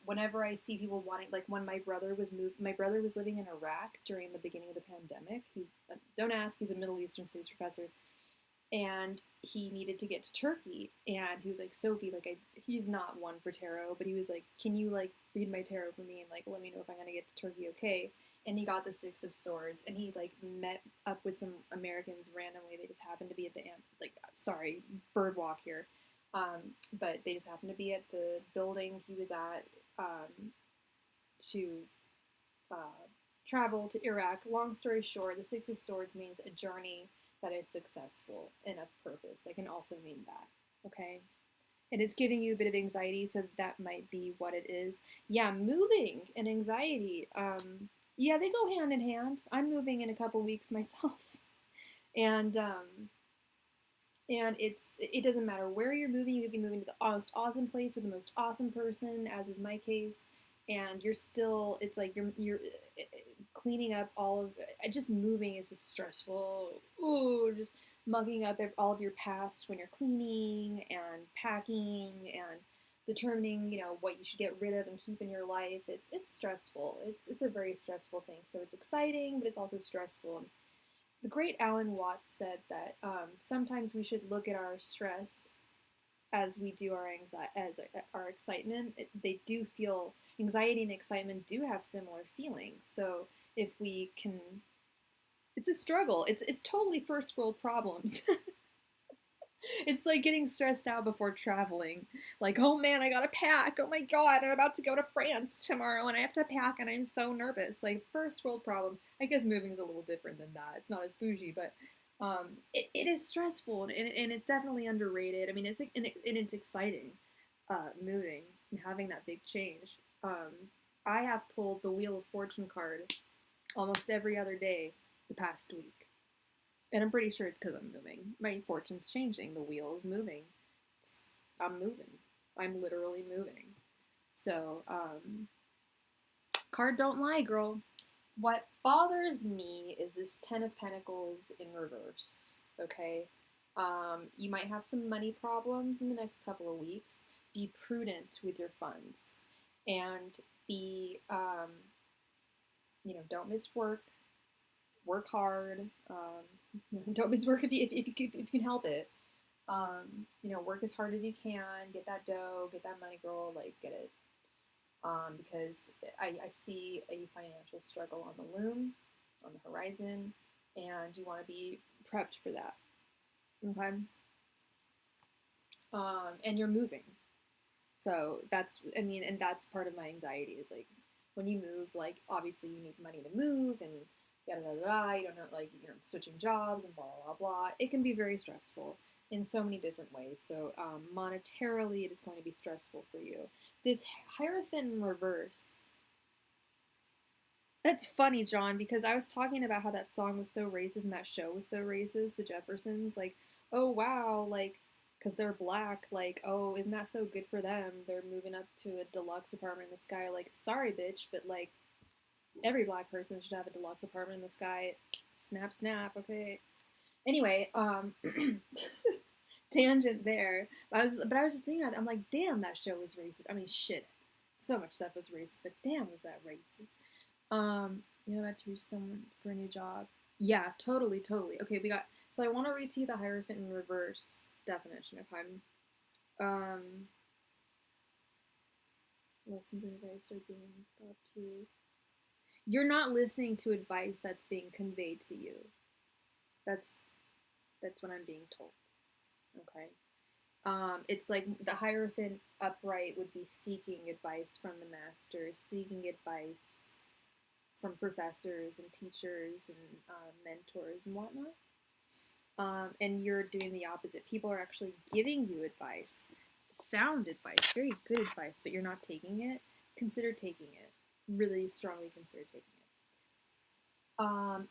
Whenever I see people wanting, like when my brother was living in Iraq during the beginning of the pandemic. Don't ask, he's a Middle Eastern studies professor. And he needed to get to Turkey, and he was like, Sophie, like, he's not one for tarot, but he was like, can you, like, read my tarot for me and, like, let me know if I'm gonna get to Turkey okay? And he got the Six of Swords, and he, like, met up with some Americans randomly. They just happened to be at the, bird walk here. But they just happened to be at the building he was at, to travel to Iraq. Long story short, the Six of Swords means a journey that is successful and of purpose. That can also mean that, okay? And it's giving you a bit of anxiety, so that might be what it is. Yeah, moving and anxiety. Yeah, they go hand in hand. I'm moving in a couple weeks myself. And it doesn't matter where you're moving. You could be moving to the most awesome place with the most awesome person, as is my case, and you're still, it's like you're cleaning up all of, just moving is just stressful. Ooh, just mugging up all of your past when you're cleaning and packing and determining, what you should get rid of and keep in your life. It's stressful. It's a very stressful thing. So it's exciting, but it's also stressful. The great Alan Watts said that sometimes we should look at our stress as we do our our excitement. They do feel, anxiety and excitement do have similar feelings. So if we can, it's a struggle. It's totally first world problems. It's like getting stressed out before traveling. Like, oh man, I gotta pack. Oh my god, I'm about to go to France tomorrow and I have to pack and I'm so nervous. Like, first world problem. I guess moving's a little different than that. It's not as bougie, but it is stressful and it's definitely underrated. I mean, it's exciting, moving and having that big change. I have pulled the Wheel of Fortune card almost every other day the past week. And I'm pretty sure it's because I'm moving. My fortune's changing. The wheel is moving. I'm moving. I'm literally moving. So, card don't lie, girl. What bothers me is this Ten of Pentacles in reverse, okay? You might have some money problems in the next couple of weeks. Be prudent with your funds. And be, don't miss work. Work hard. Don't miss work if you can help it. Work as hard as you can. Get that dough. Get that money, girl. Like, get it. Because I see a financial struggle on the loom, on the horizon, and you want to be prepped for that. Okay. And you're moving. So that's part of my anxiety is like, when you move, like, obviously you need money to move and yada yada yada, you don't know, like, switching jobs and blah blah blah. It can be very stressful in so many different ways. So monetarily, it is going to be stressful for you. This Hierophant in reverse. That's funny, John, because I was talking about how that song was so racist and that show was so racist. The Jeffersons, like, oh wow, like, because they're black, like, oh, isn't that so good for them? They're moving up to a deluxe apartment in the sky. Like, sorry, bitch, but like, every black person should have a deluxe apartment in the sky. Snap, snap, okay? Anyway, tangent there. But I was just thinking about it. I'm like, damn, that show was racist. I mean, shit, so much stuff was racist, but damn, was that racist. You know, about to reach someone for a new job. Yeah, totally, totally. Okay, we got. So I want to read to you the Hierophant in reverse definition. If I'm lessons and advice are being thought to. You're not listening to advice that's being conveyed to you. That's what I'm being told. Okay. It's like the Hierophant upright would be seeking advice from the master, seeking advice from professors and teachers and mentors and whatnot. And you're doing the opposite. People are actually giving you advice, sound advice, very good advice, but you're not taking it. Consider taking it. Really strongly consider taking it.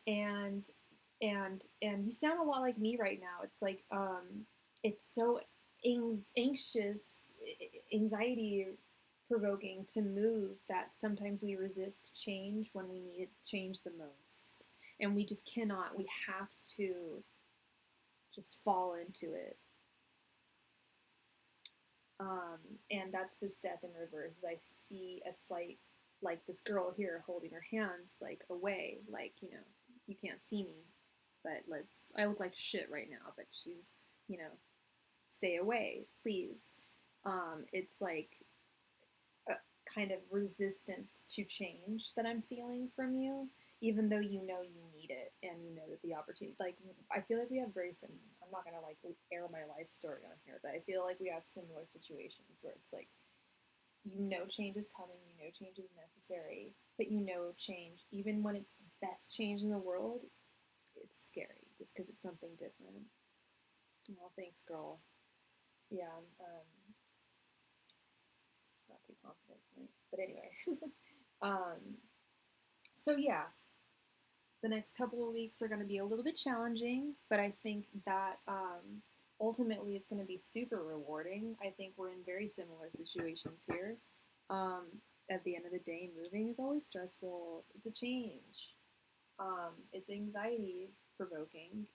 And you sound a lot like me right now. It's like it's so anxious, anxiety provoking to move that sometimes we resist change when we need change the most, and we just cannot. We have to just fall into it. And that's this death in reverse. I see a slight, like this girl here holding her hand like away, like, you know, you can't see me, but I look like shit right now, but she's, you know, stay away, please. It's like a kind of resistance to change that I'm feeling from you, even though you know you need it and you know that the opportunity, like, I feel like we have very similar, I'm not gonna like air my life story on here, but I feel like we have similar situations where it's like, you know change is coming, you know change is necessary, but you know change, even when it's the best change in the world, it's scary just because it's something different. Well, thanks, girl. Yeah, not too confident tonight, but anyway. So yeah, the next couple of weeks are going to be a little bit challenging, but I think that ultimately it's going to be super rewarding. I think we're in very similar situations here. At the end of the day, moving is always stressful. It's a change. It's anxiety provoking.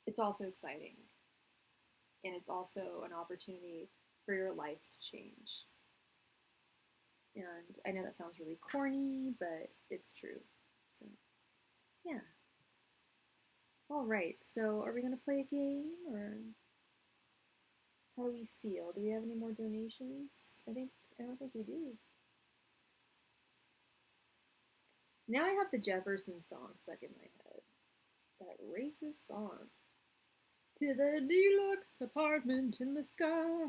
It's also exciting. And it's also an opportunity for your life to change. And I know that sounds really corny, but it's true. So, yeah. All right. So, are we going to play a game, or how do we feel? Do we have any more donations? I don't think we do. Now I have the Jefferson song stuck in my head. That racist song. To the deluxe apartment in the sky.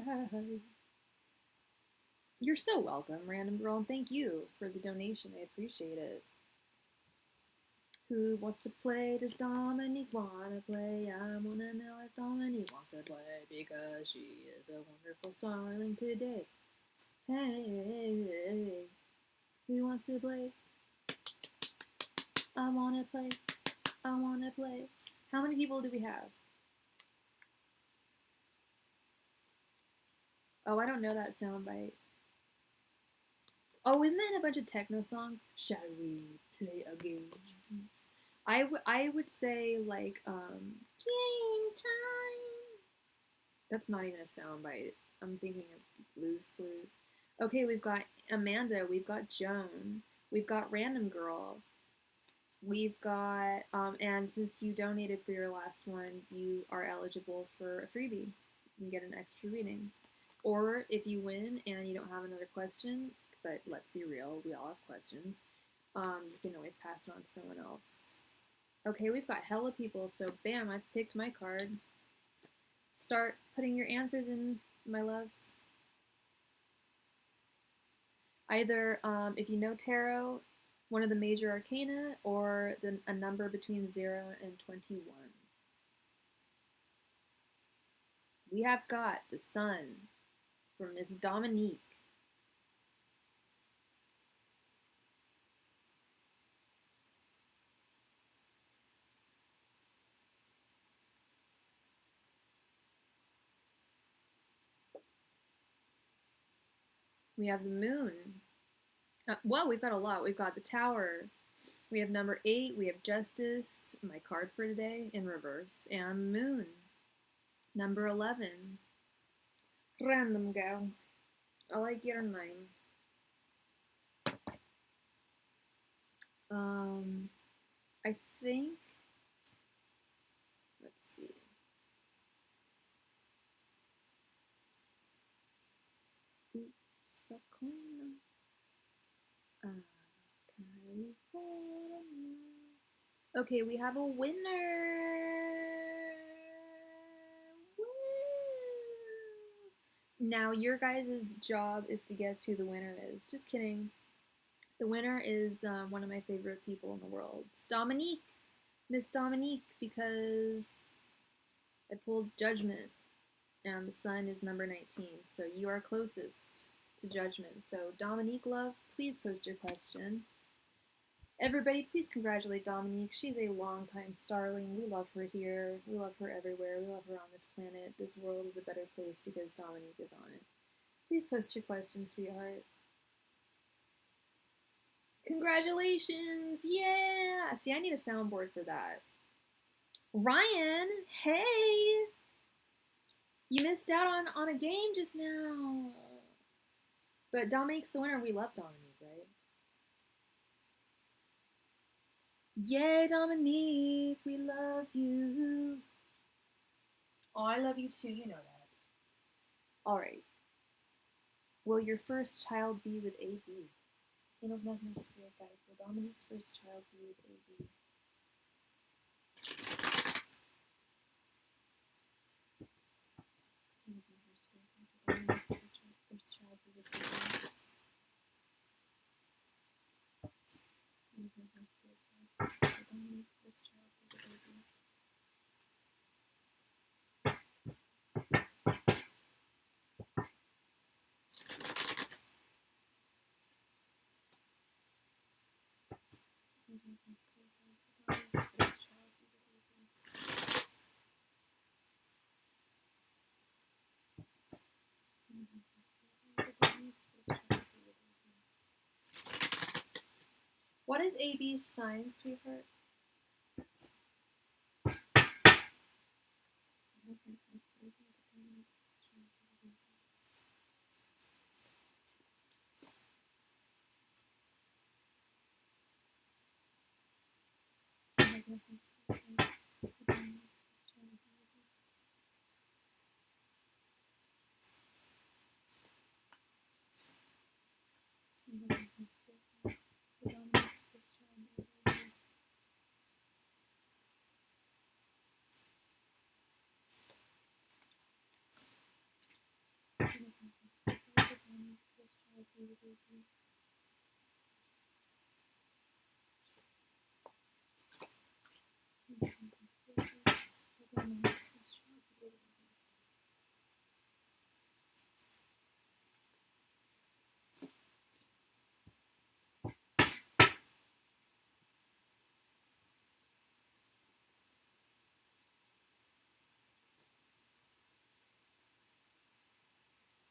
You're so welcome, random girl, and thank you for the donation. I appreciate it. Who wants to play? Does Dominique want to play? I want to know if Dominique wants to play, because she is a wonderful starling today. Hey, who wants to play? I want to play. I want to play. How many people do we have? Oh, I don't know that soundbite. Oh, isn't that in a bunch of techno songs? Shall we play a game? I would say like game time. That's not even a soundbite. I'm thinking of Blue's Clues. Okay, we've got Amanda, we've got Joan, we've got Random Girl, we've got and since you donated for your last one, you are eligible for a freebie. You can get an extra reading. Or if you win and you don't have another question, but let's be real, we all have questions, you can always pass it on to someone else. Okay, we've got hella people, so bam, I've picked my card. Start putting your answers in, my loves. Either, if you know tarot, one of the major arcana, or a number between 0 and 21. We have got the Sun from Miss Dominique. We have the Moon. Well, we've got a lot. We've got the Tower. We have number 8. We have Justice, my card for today, in reverse, and Moon. Number 11. Random girl. I like your name. I think, let's see. Oops, California. Okay, we have a winner. Woo! Now your guys' job is to guess who the winner is. Just kidding. The winner is one of my favorite people in the world. It's Dominique. Miss Dominique, because I pulled Judgment, and the sun is number 19. So you are closest to Judgment. So Dominique, love, please post your question. Everybody, please congratulate Dominique. She's a longtime starling. We love her here. We love her everywhere. We love her on this planet. This world is a better place because Dominique is on it. Please post your question, sweetheart. Congratulations! Yeah! See, I need a soundboard for that. Ryan, hey! You missed out on a game just now. But Dominique's the winner. We love Dominique, right? Yay, Dominique, we love you. Oh, I love you too, you know that. All right. Will your first child be with AB? Angels, Messengers, Spirit Guides. Will Dominique's first child be with AB? Angels, Messengers, Spirit Guides. Will Dominique's first child be with AB? Angels, Messengers, Spirit Guides. Will Dominique's first child be with AB? Angels, Messengers, Spirit Guides. Will Dominique's first child be with AB? What is AB's sign, sweetheart?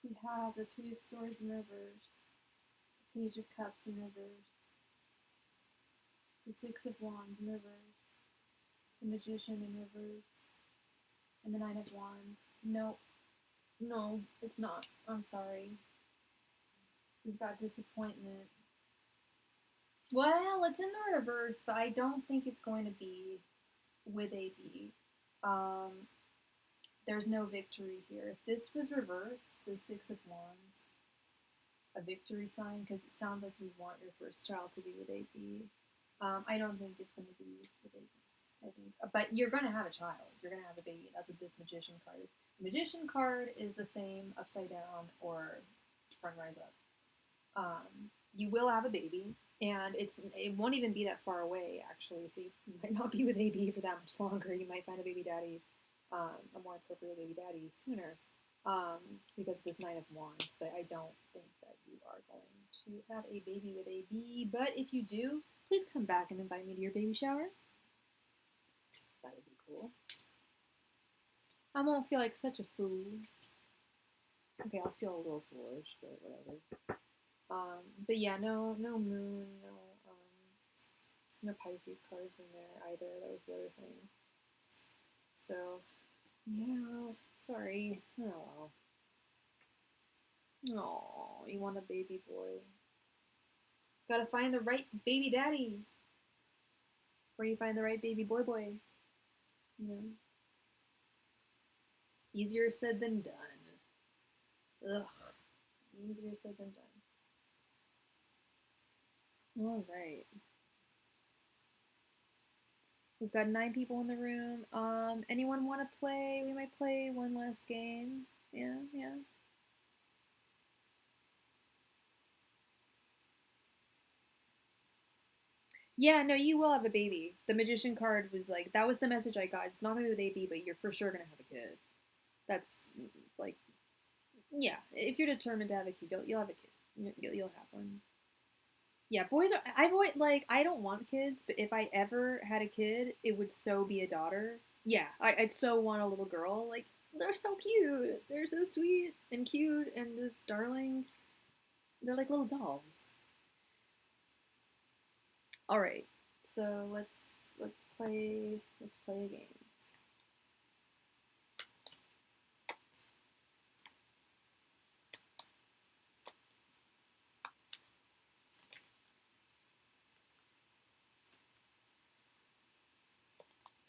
We have the Three of Swords in reverse, the Page of Cups in reverse, the Six of Wands in reverse, the Magician in reverse, and the Nine of Wands. No, it's not. I'm sorry. We've got Disappointment. Well, it's in the reverse, but I don't think it's going to be with AB. There's no victory here. If this was reversed, the Six of Wands, a victory sign, because it sounds like you want your first child to be with AB. I don't think it's going to be with AB. I think, but you're going to have a child. You're going to have a baby. That's what this Magician card is. The Magician card is the same upside down or front rise up. You will have a baby, and it won't even be that far away, actually. So you might not be with AB for that much longer. You might find a baby daddy, a more appropriate baby daddy sooner, because of this Nine of Wands. But I don't think that you are going to have a baby with AB. But if you do, please come back and invite me to your baby shower. That would be cool. I won't feel like such a fool. Okay, I'll feel a little foolish, but whatever. But yeah, no moon, no Pisces cards in there either. That was the other thing. So, Yeah, sorry. Oh, oh, you want a baby boy. Gotta find the right baby daddy. Before you find the right baby boy. You know? Easier said than done. Ugh. Easier said than done. All right. We've got 9 people in the room. Anyone want to play? We might play one last game. Yeah, yeah. Yeah, no, you will have a baby. The magician card was like, that was the message I got. It's not gonna be with AB, but you're for sure gonna have a kid. That's like, yeah. If you're determined to have a kid, you'll have a kid. You'll have one. Yeah, boys are. I've always like. I don't want kids, but if I ever had a kid, it would so be a daughter. Yeah, I'd so want a little girl. Like they're so cute. They're so sweet and cute and just darling. They're like little dolls. All right, so let's play a game.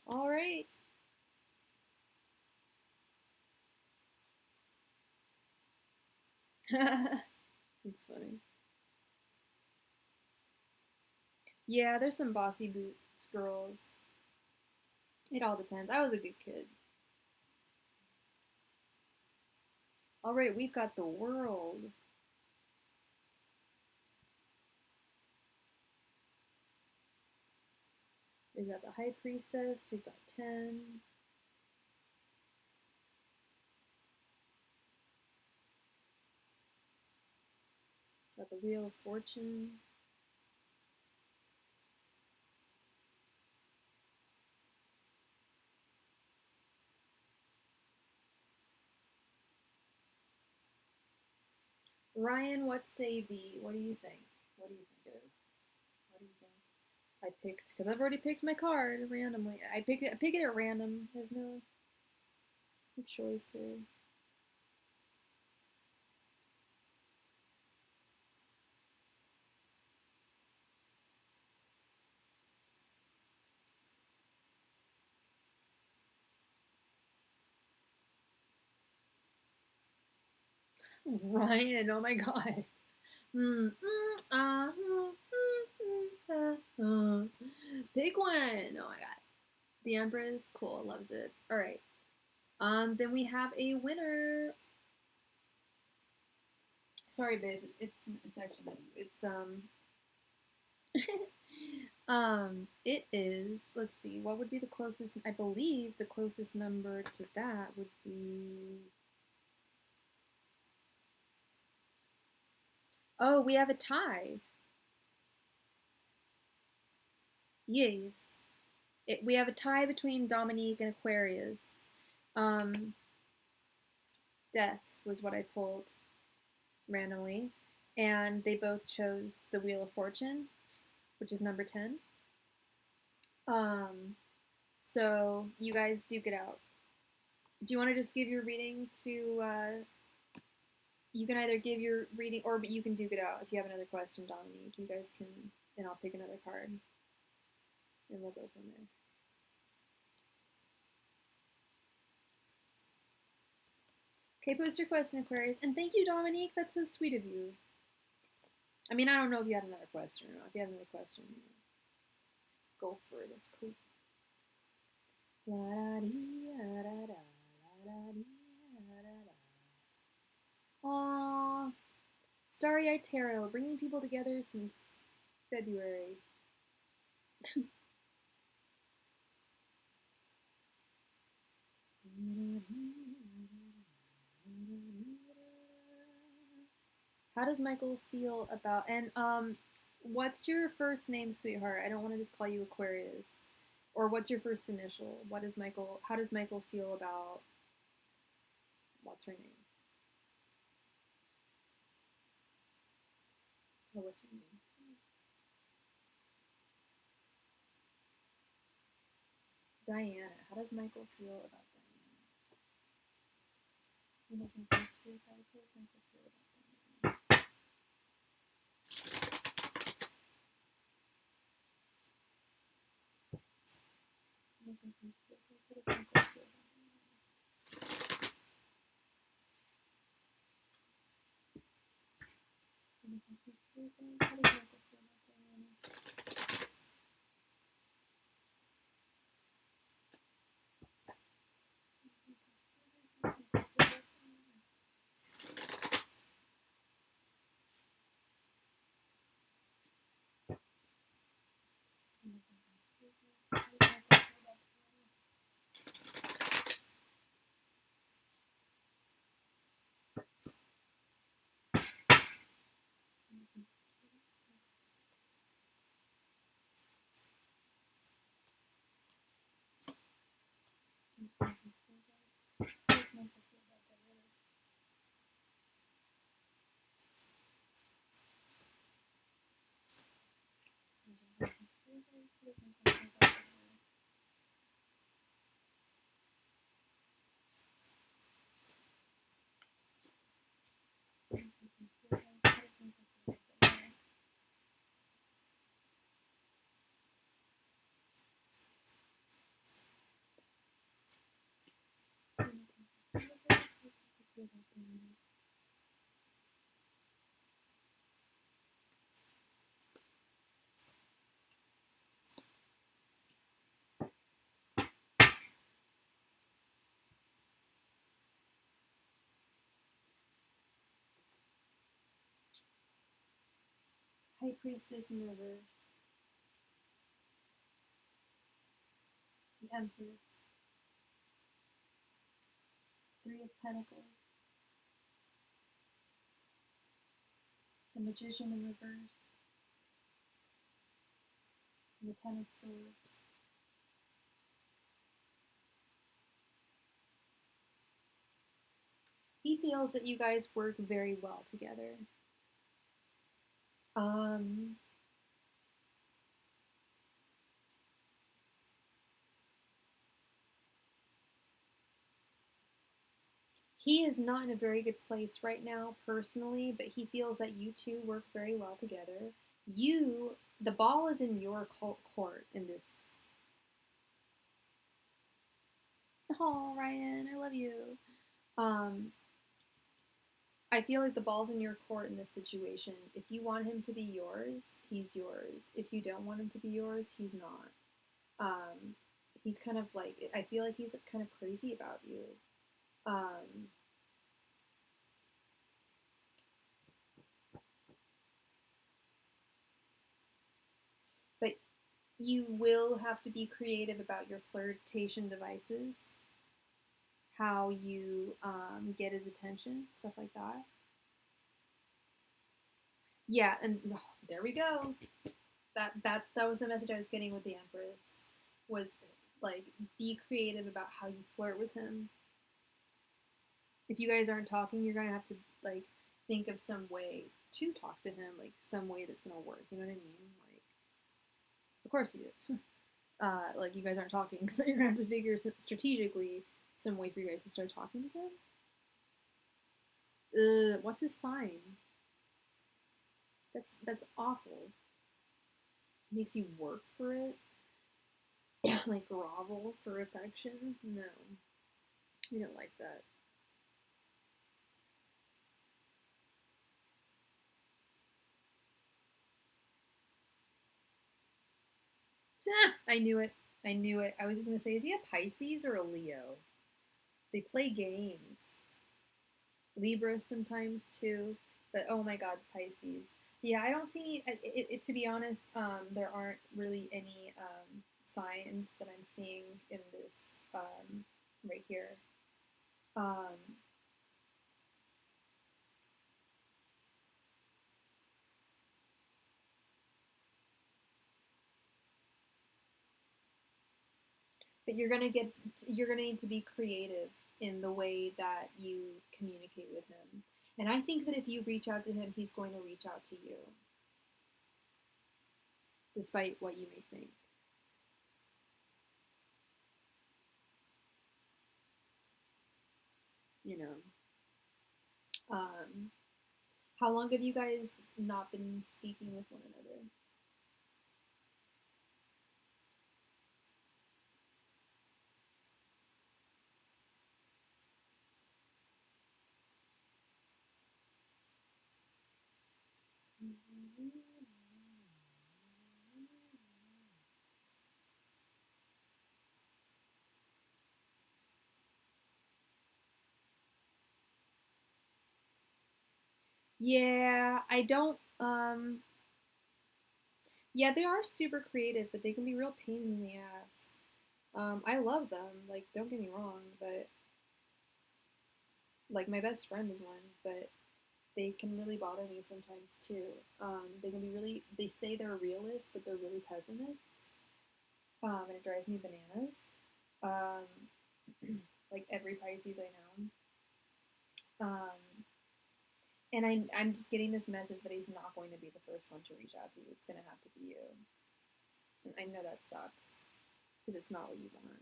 All right. It's funny. Yeah, there's some bossy boots girls. It all depends. I was a good kid. All right, we've got the world. We've got the high priestess. We've got 10. Got the wheel of fortune. Ryan, what say thee? What do you think? What do you think it is? What do you think? I picked because I've already picked my card randomly. I pick it at random. There's no choice here. Ryan, oh my god. Pick one. Oh my god. The Empress, cool, loves it. All right. Then we have a winner. Sorry, babe. It's actually not you. It's it is. Let's see. What would be the closest? I believe the closest number to that would be. Oh, we have a tie. Yes. We have a tie between Dominique and Aquarius. Um, Death was what I pulled randomly, and they both chose the Wheel of Fortune, which is number 10. Um, so you guys duke it out. Do you want to just give your reading to? You can either give your reading, or you can duke it out if you have another question, Dominique. You guys can, and I'll pick another card, and we'll go from there. Okay, post your question, Aquarius. And thank you, Dominique. That's so sweet of you. I mean, I don't know if you had another question or not. If you have another question, go for it. It's cool. Aww. Starry-eyed tarot, bringing people together since February. How does Michael feel about and what's your first name, sweetheart? I don't want to just call you Aquarius. Or what's your first initial? What is Michael how does Michael feel about what's her name? Oh, what's her name? Diana. How does Michael feel about Diana? You must be some spirit guides. What does Michael feel about them? You must be some spirit guides. What does Michael feel about them? You must be some spirit guides. How does Michael feel about Diana? High Priestess in reverse. The Empress. Three of Pentacles. The Magician in reverse. And the Ten of Swords. He feels that you guys work very well together. He is not in a very good place right now personally, but he feels that you two work very well together. The ball is in your court in this. Oh, Ryan, I love you. I feel like the ball's in your court in this situation. If you want him to be yours, he's yours. If you don't want him to be yours, he's not. He's kind of like, I feel like he's kind of crazy about you. But you will have to be creative about your flirtation devices, how you get his attention, stuff like that. Yeah, and there we go. That was the message I was getting with the Empress, was like, be creative about how you flirt with him. If you guys aren't talking, you're gonna have to like think of some way to talk to him, like some way that's gonna work. You know what I mean? Like, of course you do. Like you guys aren't talking, so you're gonna have to figure strategically some way for you guys to start talking again. What's his sign? That's awful. Makes you work for it. Like grovel for affection. No, you don't like that. I knew it. I knew it. I was just gonna say, is he a Pisces or a Leo? They play games. Libra sometimes too, but oh my God, Pisces. Yeah, I don't see it to be honest. There aren't really any signs that I'm seeing in this right here. But you're gonna need to be creative in the way that you communicate with him. And I think that if you reach out to him, he's going to reach out to you, despite what you may think. You know. Um, how long have you guys not been speaking with one another? Yeah, I don't yeah, they are super creative, but they can be real pain in the ass. I love them, like don't get me wrong, but like my best friend is one, but they can really bother me sometimes too. They can be really they say they're realists, but they're really pessimists. And it drives me bananas. Like every Pisces I know. Um, and I'm just getting this message that he's not going to be the first one to reach out to you. It's going to have to be you. And I know that sucks because it's not what you want.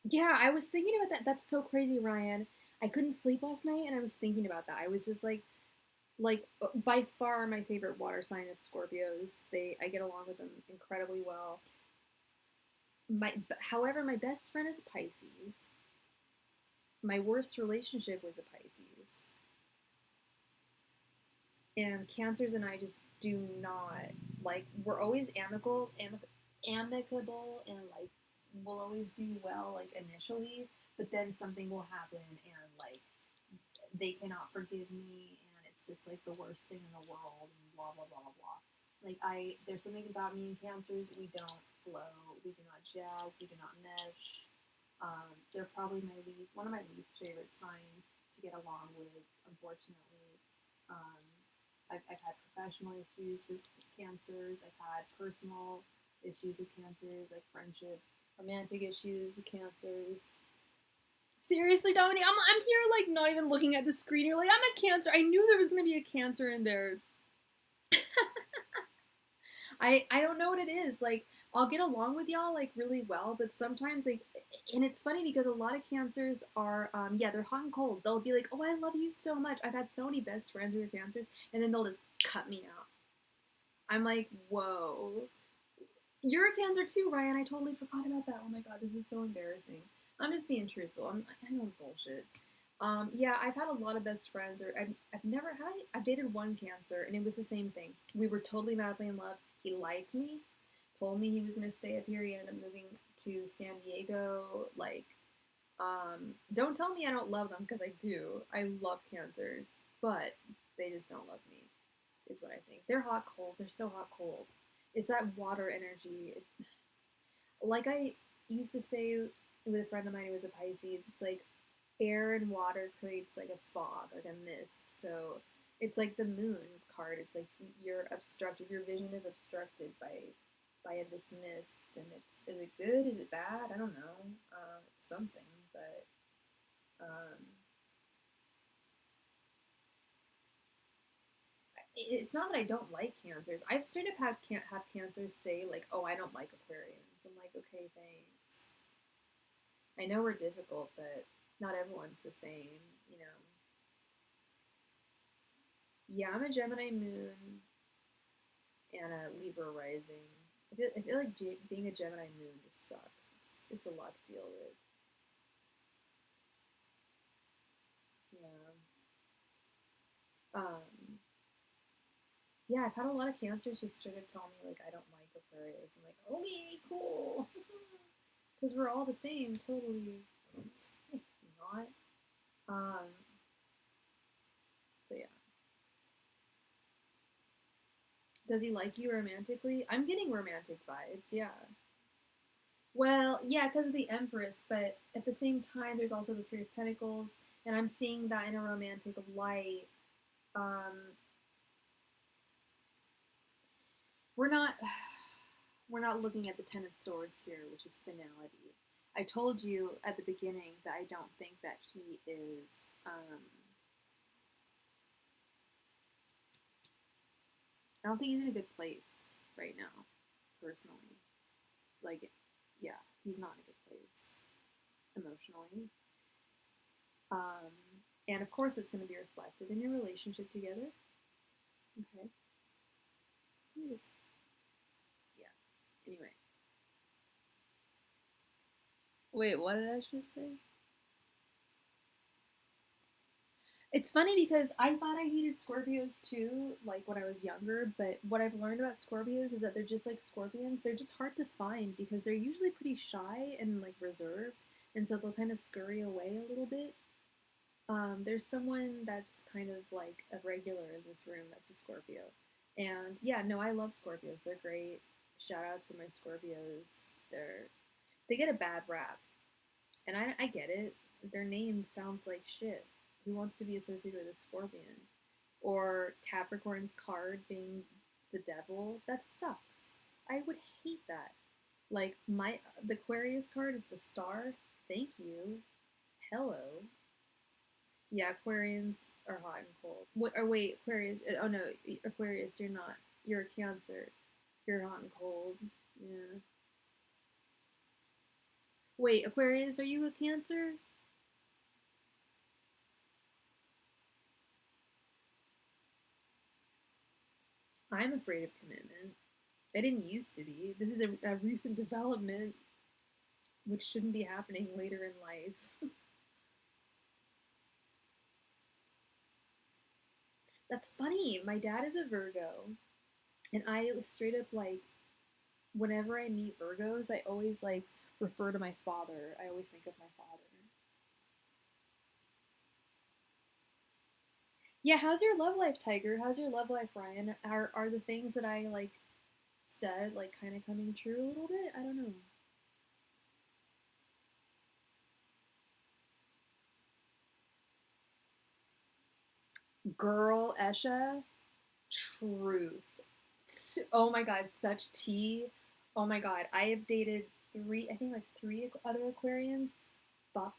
Yeah, I was thinking about that. That's so crazy, Ryan. I couldn't sleep last night and I was thinking about that. I was just like by far my favorite water sign is Scorpios. I get along with them incredibly well. However, my best friend is a Pisces. My worst relationship was a Pisces. And Cancers and I just do not like. We're always amicable, and like we'll always do well like initially, but then something will happen, and like they cannot forgive me, and it's just like the worst thing in the world, and blah blah blah blah blah. Like there's something about me and Cancers. We don't flow. We do not jazz. We do not mesh. They're probably one of my least favorite signs to get along with, unfortunately. Um, I've had professional issues with Cancers. I've had personal issues with Cancers, like friendship, romantic issues with Cancers. Seriously, Dominique, I'm here like not even looking at the screen. You're like, I'm a Cancer. I knew there was gonna be a Cancer in there. I don't know what it is. Like I'll get along with y'all like really well, but sometimes like and it's funny because a lot of Cancers are yeah, they're hot and cold. They'll be like, "Oh, I love you so much." I've had so many best friends who are Cancers, and then they'll just cut me out. I'm like, "Whoa." You're a Cancer too, Ryan. I totally forgot about that. Oh my god, this is so embarrassing. I'm just being truthful. I know bullshit. Yeah, I've had a lot of best friends, or I've never had. I've dated one Cancer, and it was the same thing. We were totally madly in love. He lied to me, told me he was gonna stay up here. He ended up moving to San Diego. Like, don't tell me I don't love them because I do. I love Cancers, but they just don't love me. Is what I think. They're hot cold. They're so hot cold. Is that water energy? Like I used to say with a friend of mine who was a Pisces, it's like air and water creates like a fog, like a mist. So it's like the moon card. It's like you're obstructed. Your vision is obstructed by this mist, and it's is it good? Is it bad? I don't know. It's something, but um, it's not that I don't like Cancers. I've straight up have Cancers say like, "Oh, I don't like Aquarians." I'm like, "Okay, thanks." I know we're difficult, but not everyone's the same, you know. Yeah, I'm a Gemini moon and a Libra rising. I feel like being a Gemini moon just sucks. It's a lot to deal with. Yeah. Um. Yeah, I've had a lot of Cancers just straight up tell me like I don't like Aquarius. I'm like, okay, cool, because we're all the same, totally. Not. Um. So yeah. Does he like you romantically? I'm getting romantic vibes. Yeah. Well, yeah, because of the Empress, but at the same time, there's also the Three of Pentacles, and I'm seeing that in a romantic light. Um, we're not we're not looking at the Ten of Swords here, which is finality. I told you at the beginning that I don't think that he is. I don't think he's in a good place right now, personally. Like, yeah, he's not in a good place emotionally. Um, and of course, it's going to be reflected in your relationship together. Okay. Let me just, yeah. Anyway. Wait, what did I just say? It's funny because I thought I hated Scorpios too, like when I was younger, but what I've learned about Scorpios is that they're just like scorpions. They're just hard to find because they're usually pretty shy and like reserved, and so they'll kind of scurry away a little bit. There's someone that's kind of like a regular in this room that's a Scorpio. And yeah, no, I love Scorpios. They're great. Shout out to my Scorpios. They get a bad rap. And I get it. Their name sounds like shit. Who wants to be associated with a scorpion? Or Capricorn's card being the devil? That sucks. I would hate that. Like the Aquarius card is the star. Thank you. Hello. Yeah, Aquarians are hot and cold. Or wait, Aquarius. Oh no, Aquarius, you're not. You're a Cancer. You're hot and cold. Yeah. Wait, Aquarius, are you a Cancer? I'm afraid of commitment. I didn't used to be. This is a recent development, which shouldn't be happening later in life. That's funny. My dad is a Virgo, and I straight up like whenever I meet Virgos, I always like refer to my father. I always think of my father. Yeah, how's your love life, Tiger? How's your love life, Ryan? Are the things that I like said like kind of coming true a little bit? I don't know. Girl, Esha, truth. Oh my god, such tea. Oh my god, I have dated three, I think like three other Aquarians. Fuck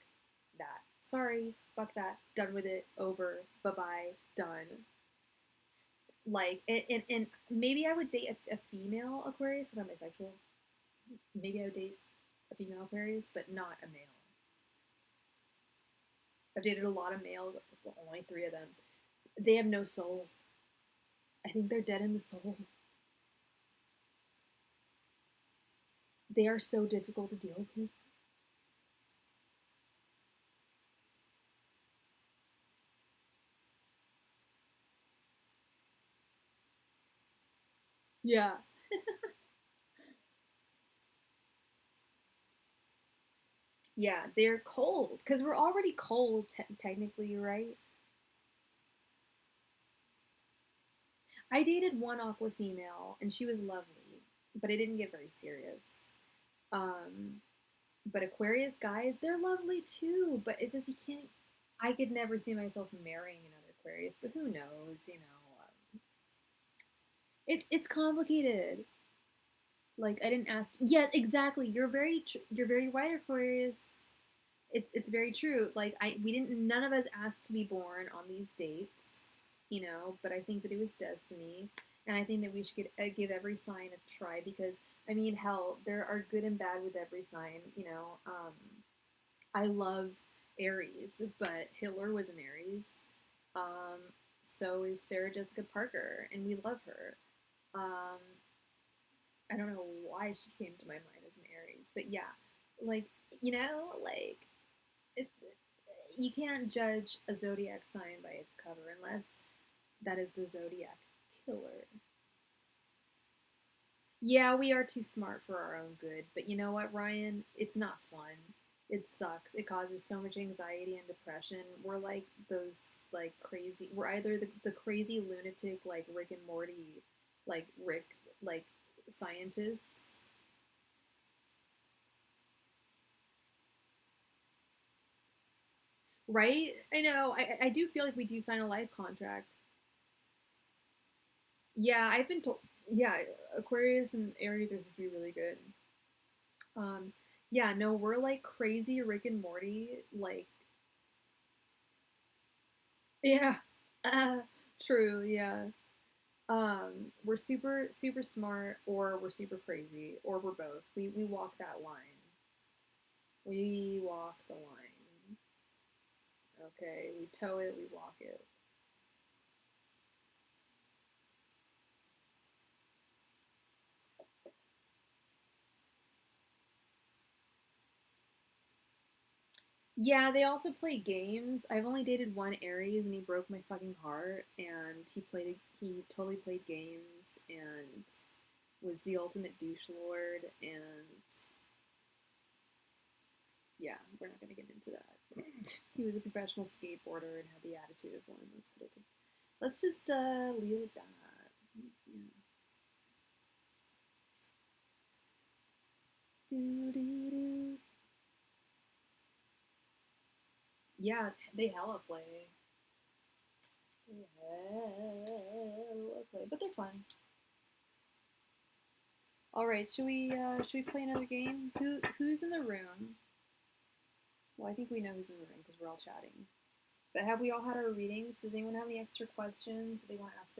that. Sorry, fuck that. Done with it. Over. Bye bye. Done. Like, and maybe I would date a female Aquarius because I'm bisexual. Maybe I would date a female Aquarius, but not a male. I've dated a lot of male, well, only three of them. They have no soul. I think they're dead in the soul. They are so difficult to deal with. Yeah. Yeah, they're cold because we're already cold, technically, right? I dated one aqua female and she was lovely, but it didn't get very serious. Um, but Aquarius guys, they're lovely too, but it just, you can't, I could never see myself marrying another Aquarius, but who knows, you know. It's complicated. Like I didn't ask. Yeah, exactly. You're very right, Aquarius. It's very true. Like we didn't, none of us asked to be born on these dates, you know. But I think that it was destiny, and I think that we should give every sign a try because I mean, hell, there are good and bad with every sign, you know. I love Aries, but Hitler was an Aries. Um, so is Sarah Jessica Parker, and we love her. Um, I don't know why she came to my mind as an Aries, but yeah, like you know, like it, you can't judge a zodiac sign by its cover unless that is the zodiac killer. Yeah, we are too smart for our own good, but you know what, Ryan? It's not fun. It sucks. It causes so much anxiety and depression. We're like those like crazy. We're either the crazy lunatic like Rick and Morty, like Rick like scientists. Right? I know. I do feel like we do sign a life contract. Yeah, I've been told. Yeah, Aquarius and Aries are supposed to be really good. Um, yeah, no, we're like crazy Rick and Morty. Like, yeah, uh, true. Yeah. We're super smart, or we're super crazy, or we're both. We walk that line. We walk the line. Okay, we tow it, we walk it. Yeah, they also play games. I've only dated one Aries, and he broke my fucking heart. And he totally played games and was the ultimate douche lord. And yeah, we're not gonna get into that. He was a professional skateboarder and had the attitude of one. Let's just leave it at that. Yeah. Do do do. Yeah, they hella play. They hella play, but they're fun. All right, should we play another game? Who's in the room? Well, I think we know who's in the room because we're all chatting. But have we all had our readings? Does anyone have any extra questions that they want to ask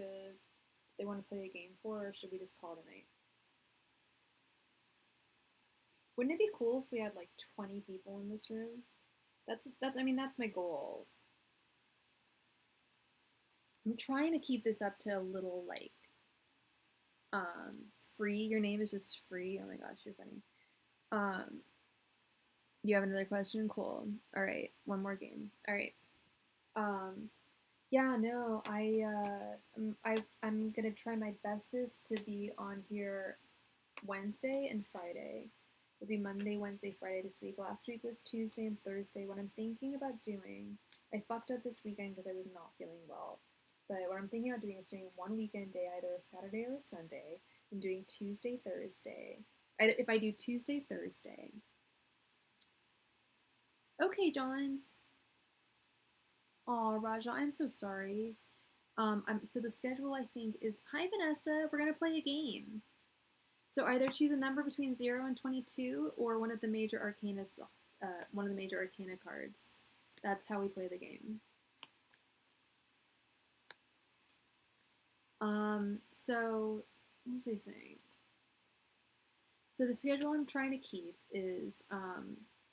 they want to play a game for, or should we just call it a night? Wouldn't it be cool if we had like 20 people in this room? I mean that's my goal. I'm trying to keep this up to a little like free. Your name is just free. Oh my gosh, you're funny. Um you have another question? Cool. All right, one more game. All right. Um yeah, no, I'm gonna try my bestest to be on here Wednesday and Friday. We'll do Monday, Wednesday, Friday this week. Last week was Tuesday and Thursday. What I'm thinking about doing, I fucked up this weekend because I was not feeling well. But what I'm thinking about doing is doing one weekend day, either a Saturday or a Sunday, and doing Tuesday, Thursday. If I do Tuesday, Thursday. Okay, John. Oh, Raja, I'm so sorry. So the schedule I think is, hi Vanessa, we're gonna play a game. So either choose a number between 0 and 22, or one of the major arcana, one of the major arcana cards. That's how we play the game. So what was I saying? So the schedule I'm trying to keep is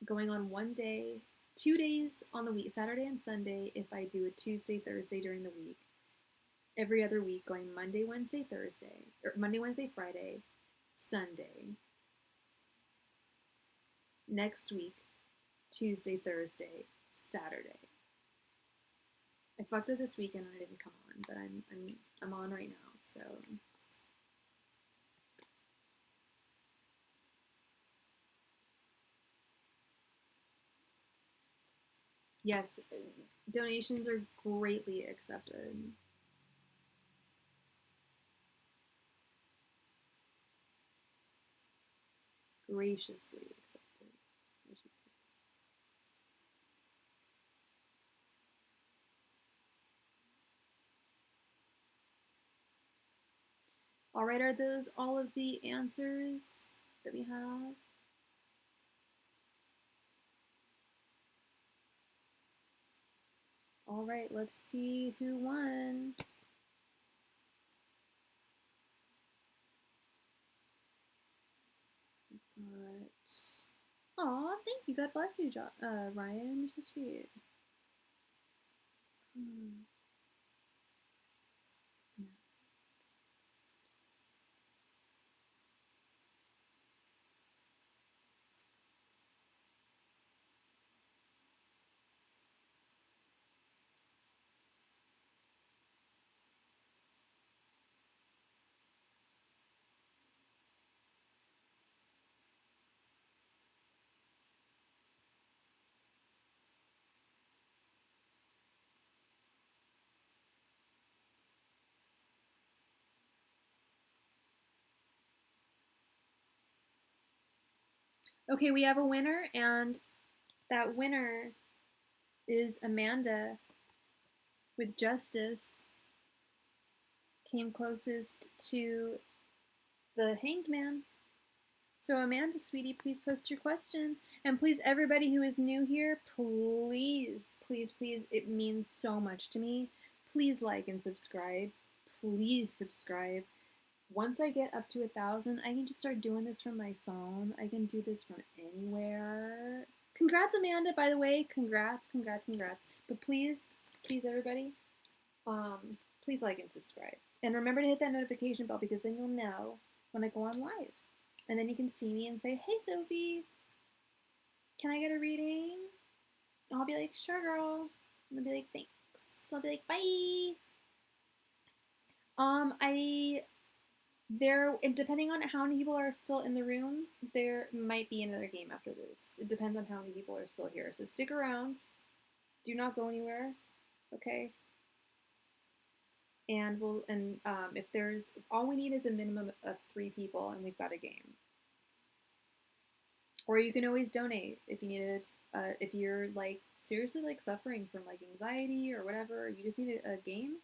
going on one day, 2 days on the week, Saturday and Sunday. If I do a Tuesday, Thursday during the week, every other week going Monday, Wednesday, Thursday, or Monday, Wednesday, Friday, Sunday. Next week, Tuesday, Thursday, Saturday. I fucked up this weekend and I didn't come on, but I'm on right now. So yes, donations are greatly accepted. Graciously accepted, I should say. All right, are those all of the answers that we have? All right, let's see who won. But, aw, thank you. God bless you, Ryan. You're so sweet. Hmm. Okay, we have a winner, and that winner is Amanda with Justice. Came closest to the Hanged Man. So Amanda, sweetie, please post your question. And please, everybody who is new here, please, please, please, it means so much to me. Please like and subscribe. Please subscribe. Once I get up to 1,000, I can just start doing this from my phone. I can do this from anywhere. Congrats, Amanda, by the way. Congrats. But please, everybody, please like and subscribe. And remember to hit that notification bell because then you'll know when I go on live. And then you can see me and say, hey, Sophie, can I get a reading? And I'll be like, sure, girl. And they'll be like, thanks. I'll be like, bye. Depending on how many people are still in the room, there might be another game after this. It depends on how many people are still here. So stick around. Do not go anywhere. Okay? And if there's, all we need is a minimum of 3 people and we've got a game. Or you can always donate if you need it. If you're like seriously like suffering from like anxiety or whatever, you just need a game.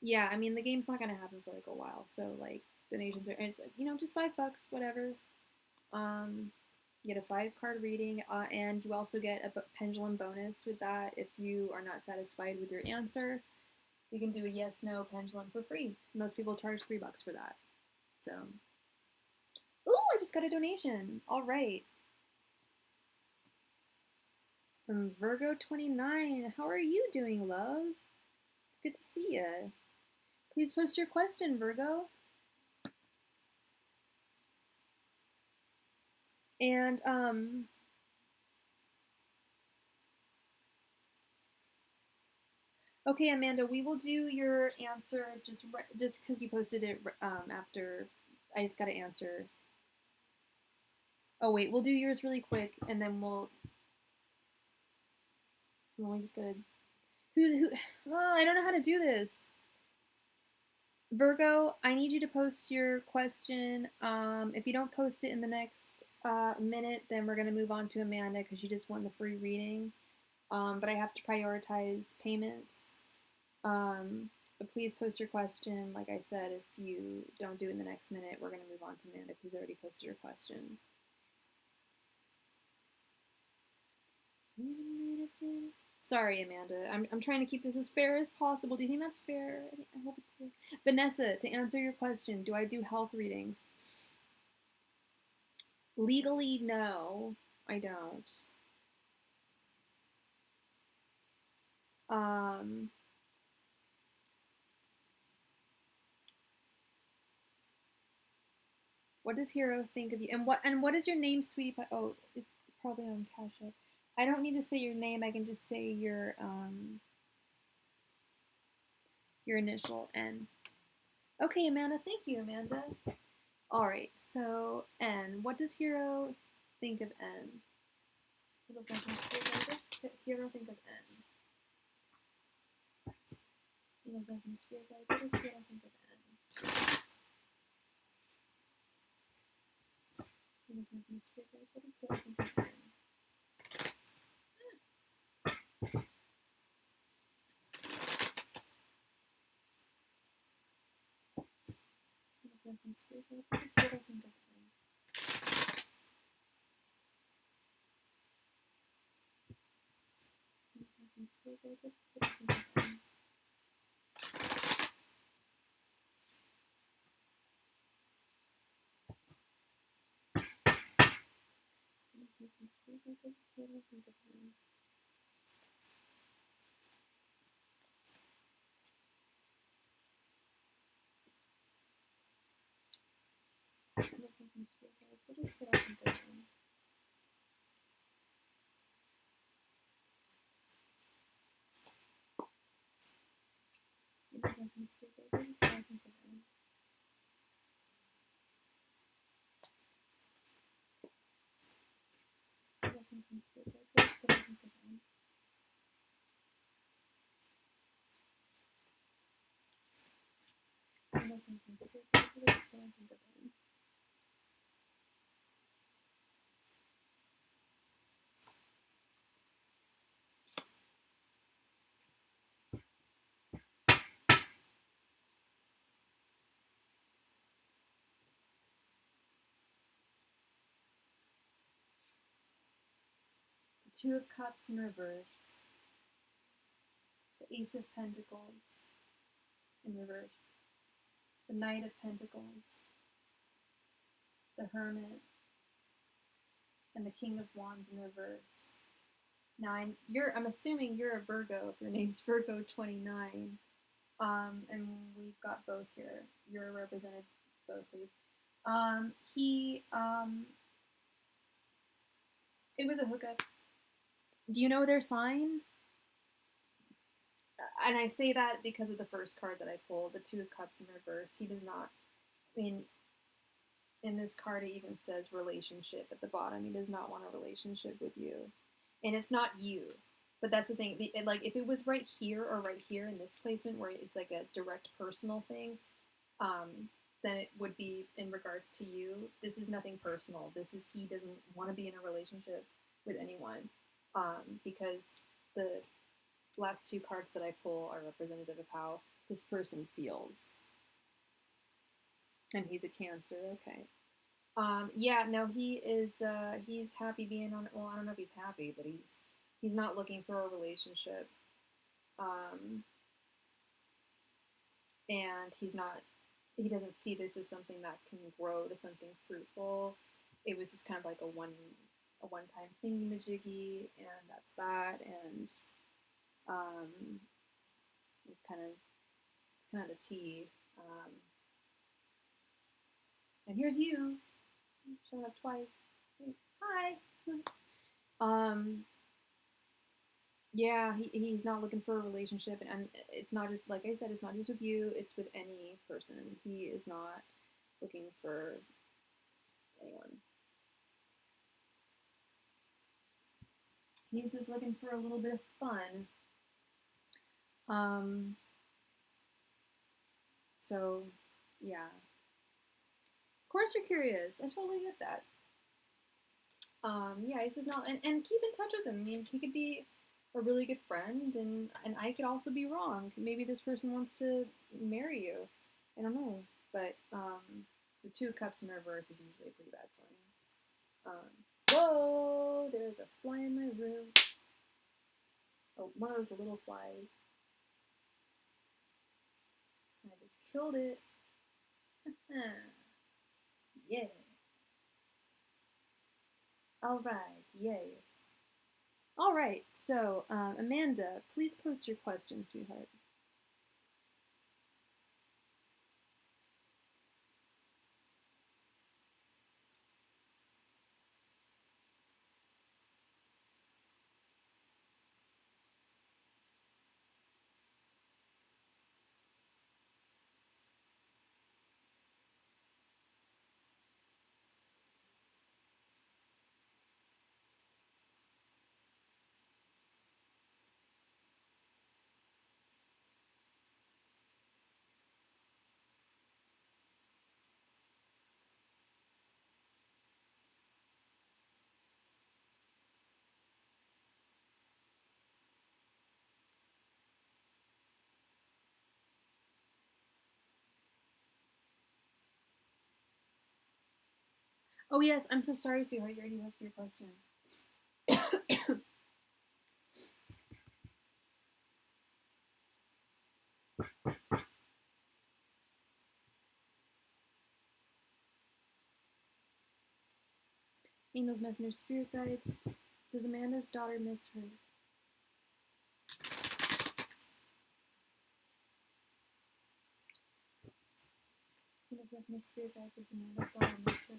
Yeah, I mean the game's not gonna happen for like a while, so like donations are, and it's just $5, whatever. You get a 5-card reading, and you also get a pendulum bonus with that if you are not satisfied with your answer. You can do a yes/no pendulum for free. Most people charge $3 for that. So, ooh, I just got a donation. All right. From Virgo29. How are you doing, love? It's good to see you. Please post your question, Virgo. And, okay, Amanda, we will do your answer just because you posted it after. I just got to answer. Oh, wait, we'll do yours really quick, and then we'll just gotta. Oh, I don't know how to do this. Virgo, I need you to post your question. If you don't post it in the next minute, then we're gonna move on to Amanda because you just won the free reading. But I have to prioritize payments. But please post your question. Like I said, if you don't do it in the next minute, we're gonna move on to Amanda who's already posted your question. Sorry, Amanda. I'm trying to keep this as fair as possible. Do you think that's fair? I hope it's fair. Vanessa, to answer your question, do I do health readings? Legally, no, I don't. What does Hero think of you? And what is your name, sweetie pie? Oh, it's probably on CashApp. I don't need to say your name. I can just say your initial N. Okay, Amanda. Thank you, Amanda. All right. So N. What does Hero think of N? What does Hero think of N? What does Hero think of N? Two of Cups in reverse, the Ace of Pentacles in reverse, the Knight of Pentacles, the Hermit, and the King of Wands in reverse. Now, I'm assuming you're a Virgo if your name's Virgo 29. And we've got both here. You're represented both ways. It was a hookup. Do you know their sign? And I say that because of the first card that I pulled, the Two of Cups in reverse. He does not, I mean, in this card it even says relationship at the bottom. He does not want a relationship with you. And it's not you. But that's the thing. Like, if it was right here or right here in this placement where it's like a direct personal thing, then it would be in regards to you. This is nothing personal. This is he doesn't want to be in a relationship with anyone, because the last two cards that I pull are representative of how this person feels. And he's a Cancer, okay. Yeah, no, he is, he's happy being on, well, I don't know if he's happy, but he's not looking for a relationship. And he doesn't see this as something that can grow to something fruitful. It was just kind of like a one-time thingy-majiggy, and that's that, and it's kind of the tea. And here's you. Showed up twice. Hi. Yeah, he's not looking for a relationship, and it's not just, like I said, it's not just with you, it's with any person. He is not looking for anyone. He's just looking for a little bit of fun. So, yeah. Of course you're curious. I totally get that. Yeah, he's just not, and keep in touch with him. I mean, he could be a really good friend, and I could also be wrong. Maybe this person wants to marry you. I don't know. But, the Two of Cups in reverse is usually a pretty bad sign. Whoa! There's a fly in my room. Oh, one of those little flies. I just killed it. Yeah. Alright, yes. Alright, so, Amanda, please post your question, sweetheart. Oh yes, I'm so sorry, sweetheart. You already asked your question. Angels, messengers, spirit guides. Does Amanda's daughter miss her? Angels, messengers, spirit guides. Does Amanda's daughter miss her?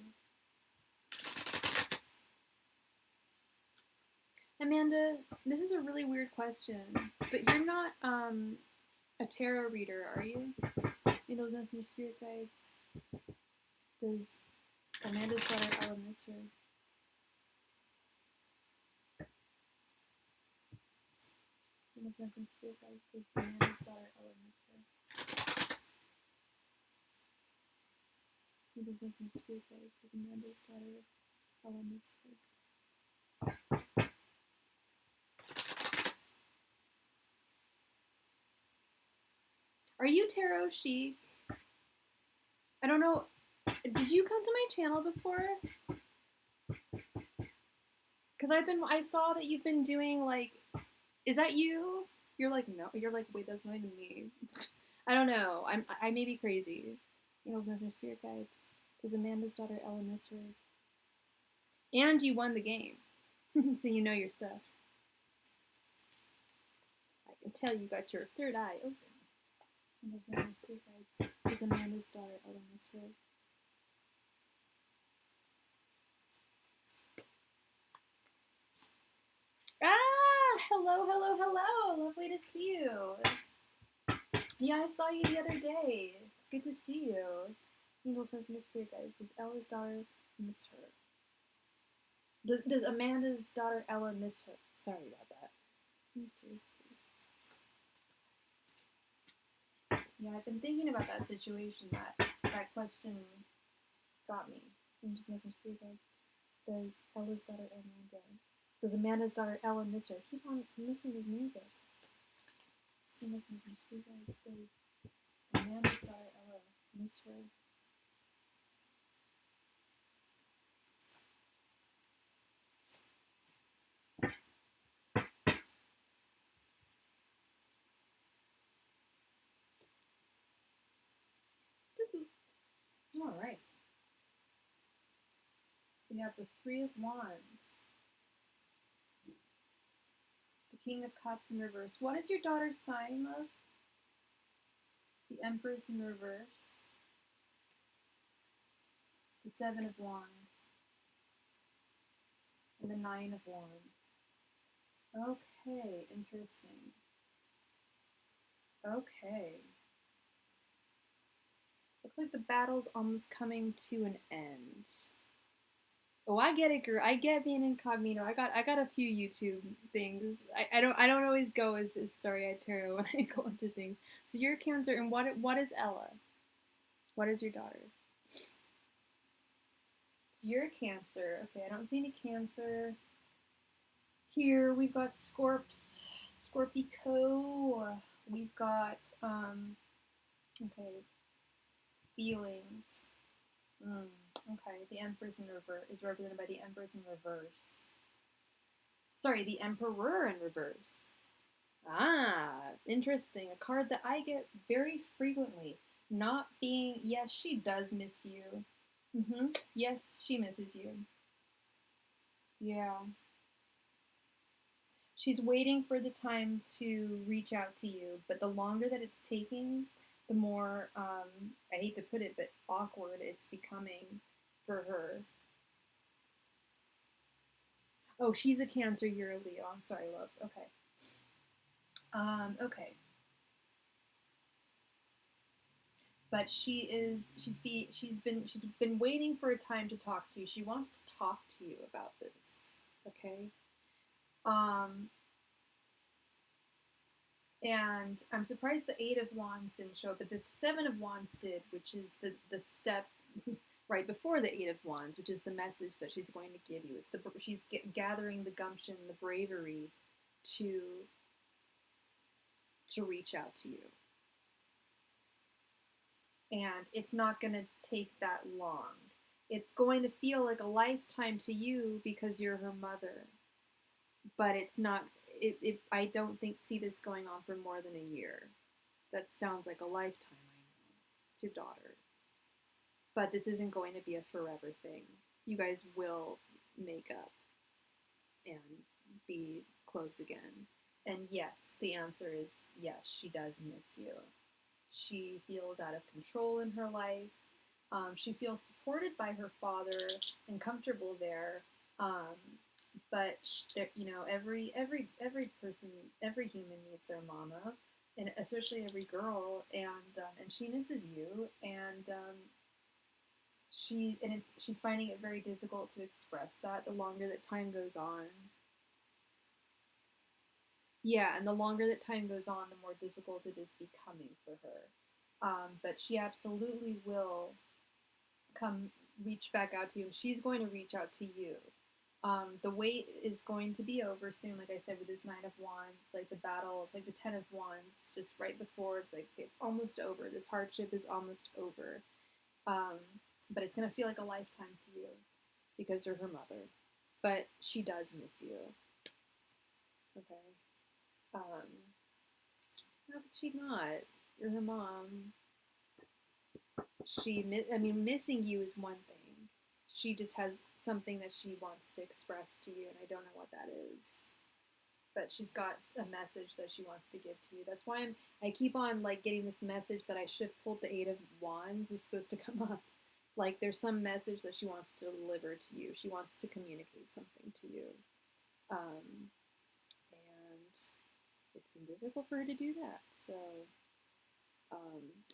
Amanda, this is a really weird question, but you're not a tarot reader, are you? Angels, messengers, spirit guides. Does Amanda's daughter Ella miss her? Angels, messengers, spirit guides. Does Amanda's daughter Ella miss her? Angels, messengers, spirit guides. Does Amanda's daughter Ella miss her? Are you tarot chic? I don't know. Did you come to my channel before? Because I saw that you've been doing, like, is that you? You're like, no. You're like, wait, that's not even me. I don't know. I may be crazy. Angels, messengers, spirit guides. Does Amanda's daughter Ella miss her? And you won the game. So you know your stuff. I can tell you got your third eye open. Is Amanda's daughter Ella miss her? Ah! Hello, hello, hello! Lovely to see you. Yeah, I saw you the other day. It's good to see you. Angels Messenger Spirit Guide says Ella's daughter miss her. Does Amanda's daughter Ella miss her? Sorry about that. 1, 2, 3. Yeah, I've been thinking about that situation. That question got me. Angels Messenger Spirit Guide. Does Ella's daughter Amanda? Does Amanda's daughter Ella miss her? I keep on missing his music. Angels Messenger Spirit Guide. Does Amanda's daughter Ella miss her? All right. We have the Three of Wands, the King of Cups in reverse. What is your daughter's sign, love? The Empress in reverse, the Seven of Wands, and the Nine of Wands. Okay, interesting. Okay. Looks like the battle's almost coming to an end. Oh, I get it, girl. I get being incognito. I got a few YouTube things. I don't always go as starry-eyed tarot when I go into things. So you're Cancer, and what is Ella? What is your daughter? So you're a Cancer. Okay, I don't see any Cancer here. We've got Scorpico. We've got okay, feelings. Okay, the Empress in reverse is represented by the Empress in reverse. Sorry, the Emperor in reverse. Ah, interesting. A card that I get very frequently. Not being, yes, she does miss you. Yes, she misses you. Yeah. She's waiting for the time to reach out to you, but the longer that it's taking, the more, I hate to put it, but awkward it's becoming for her. Oh, she's a Cancer, you're a Leo. I'm sorry, love. Okay. Okay. But she's been waiting for a time to talk to you. She wants to talk to you about this. Okay? And I'm surprised the Eight of Wands didn't show up, but the Seven of Wands did, which is the step right before the Eight of Wands, which is the message that she's going to give you. It's she's gathering the gumption, the bravery to reach out to you. And it's not going to take that long. It's going to feel like a lifetime to you because you're her mother. But it's not, I don't see this going on for more than a year. That sounds like a lifetime, I know. It's your daughter. But this isn't going to be a forever thing. You guys will make up and be close again. And yes, the answer is yes, she does miss you. She feels out of control in her life. She feels supported by her father and comfortable there. But you know, every person, every human needs their mama, and especially every girl. And she misses you. And she's finding it very difficult to express that. The longer that time goes on. Yeah, and the longer that time goes on, the more difficult it is becoming for her. But she absolutely will reach back out to you, and she's going to reach out to you. The wait is going to be over soon, like I said, with this Nine of Wands. It's like the battle, it's like the Ten of Wands, just right before, it's like, it's almost over. This hardship is almost over. But it's going to feel like a lifetime to you because you're her mother. But she does miss you. Okay. How could she not? You're her mom. Missing you is one thing. she just has something that she wants to express to you, and I don't know what that is. But she's got a message that she wants to give to you. That's why I keep on like getting this message that I should have pulled the Eight of Wands is supposed to come up. Like there's some message that she wants to deliver to you. She wants to communicate something to you. And it's been difficult for her to do that. So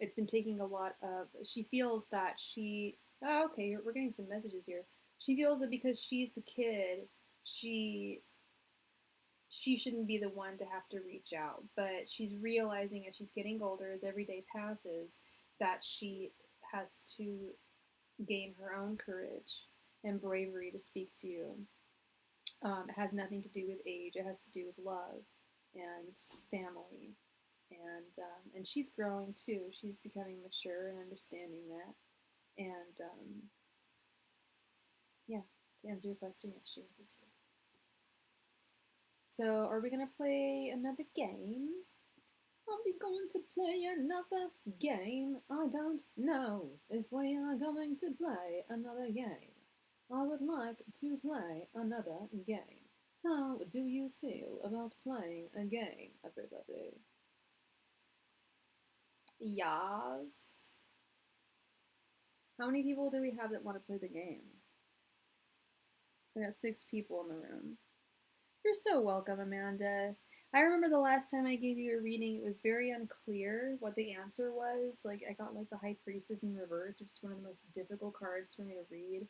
it's been taking a lot of, she feels that oh, okay, we're getting some messages here. She feels that because she's the kid, she shouldn't be the one to have to reach out. But she's realizing as she's getting older, as every day passes, that she has to gain her own courage and bravery to speak to you. It has nothing to do with age. It has to do with love and family. And she's growing too. She's becoming mature and understanding that. And yeah, to answer your question, yes, she was here. So, are we gonna play another game? Are we going to play another game? I don't know if we are going to play another game. I would like to play another game. How do you feel about playing a game, everybody? Yes. How many people do we have that want to play the game? We got 6 people in the room. You're so welcome, Amanda. I remember the last time I gave you a reading, it was very unclear what the answer was. Like, I got like the High Priestess in reverse, which is one of the most difficult cards for me to read.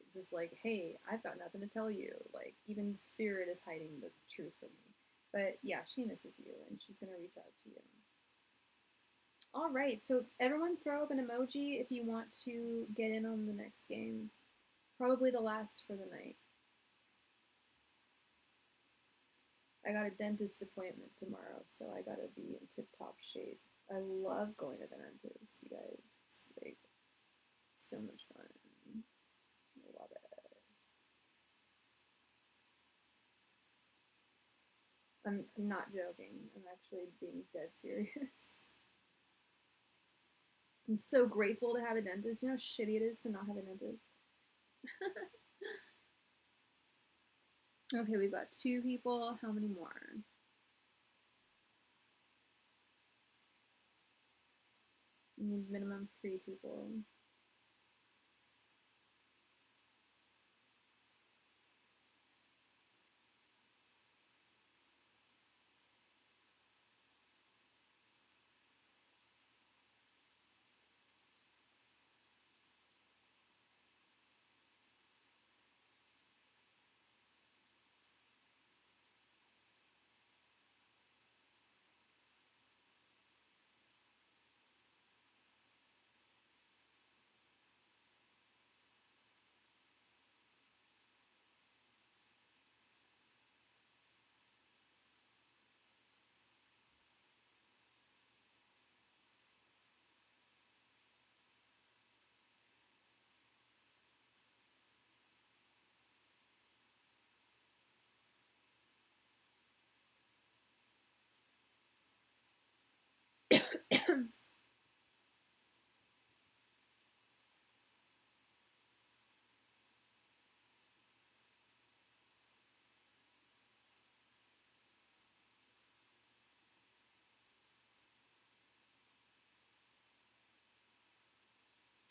It's just like, hey, I've got nothing to tell you. Like, even Spirit is hiding the truth from me. But yeah, she misses you, and she's going to reach out to you. All right, so everyone throw up an emoji if you want to get in on the next game. Probably the last for the night. I got a dentist appointment tomorrow, so I gotta be in tip-top shape. I love going to the dentist, you guys. It's like so much fun. I love it. I'm not joking. I'm actually being dead serious. I'm so grateful to have a dentist. You know how shitty it is to not have a dentist? Okay, we've got 2 people. How many more? We need minimum 3 people.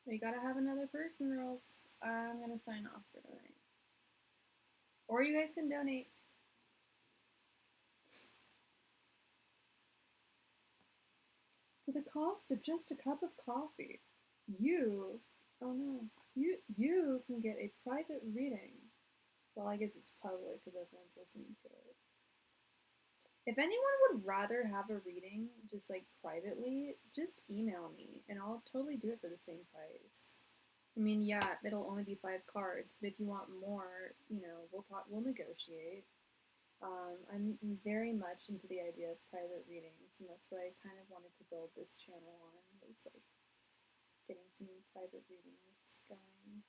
We gotta have another person, or else I'm gonna sign off for the night. Or you guys can donate. For the cost of just a cup of coffee, oh no, you can get a private reading. Well, I guess it's public because everyone's listening to it. If anyone would rather have a reading just like privately, just email me and I'll totally do it for the same price. I mean, yeah, it'll only be 5 cards, but if you want more, we'll negotiate. I'm very much into the idea of private readings, and that's what I kind of wanted to build this channel on, was like getting some private readings going.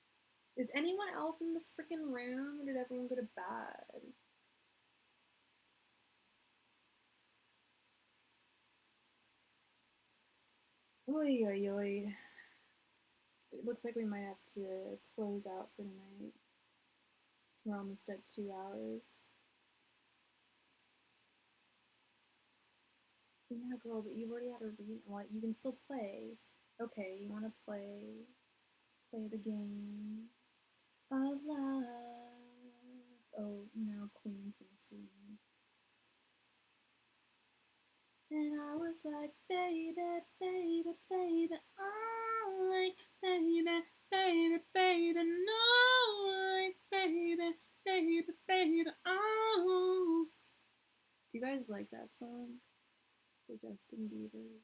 Is anyone else in the freaking room, or did everyone go to bed? Oy, oy, oy. It looks like we might have to close out for tonight. We're almost at 2 hours. Yeah, girl, but you've already had a read. What? You can still play. Okay, you want to play the game of love. Oh, now Queen's gonna sue me. And I was like, baby, baby, baby, oh, like, baby, baby, baby, no, like, baby, baby, baby, oh. Do you guys like that song? For Justin Bieber.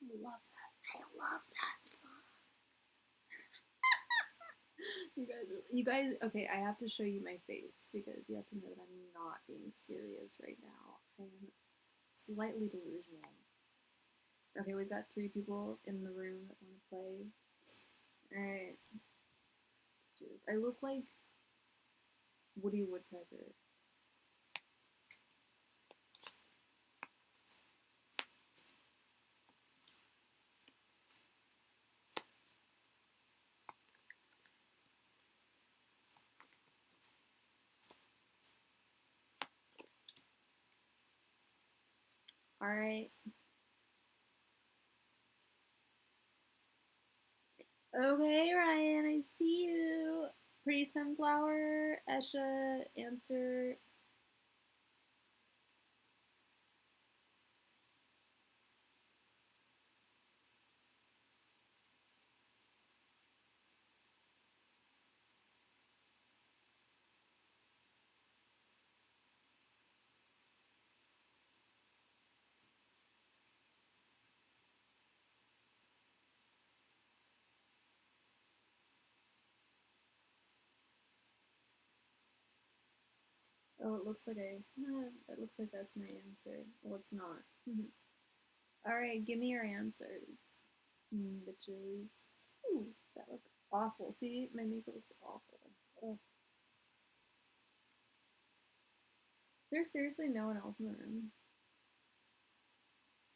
I love that. I love that song. You guys, okay, I have to show you my face because you have to know that I'm not being serious right now. I am slightly delusional. Okay, we've got 3 people in the room that want to play. Alright, let's do this. I look like Woody Woodpecker. Alright. Okay, Ryan, I see you. Pretty Sunflower, Esha, answer. Oh, it looks like it looks like that's my answer. Well, it's not. Alright, give me your answers. Bitches. Ooh, that looks awful. See, my makeup looks awful. Ugh. Is there seriously no one else in the room?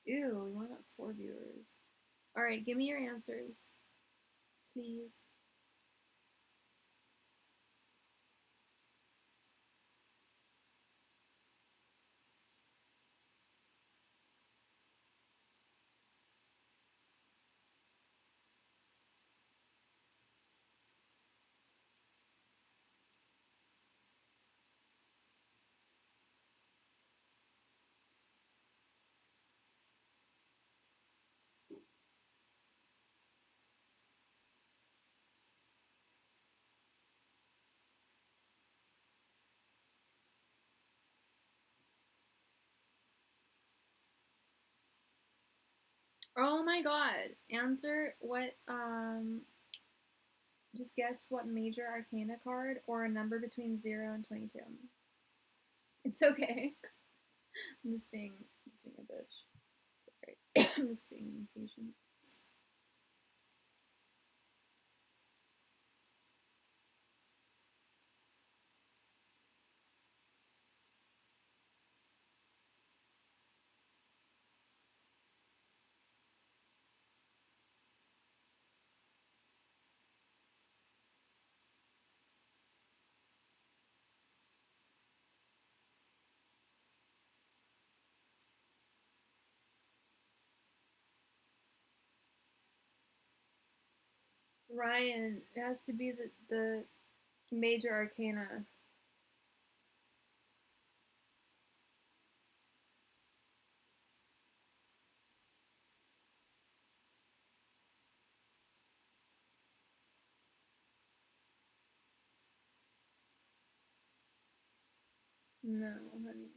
Ew, we only got 4 viewers. Alright, give me your answers. Please. Oh my god. Answer what, just guess what major arcana card or a number between 0 and 22. It's okay. I'm just being a bitch. Sorry. I'm just being impatient. Ryan, it has to be the major arcana. No, honey.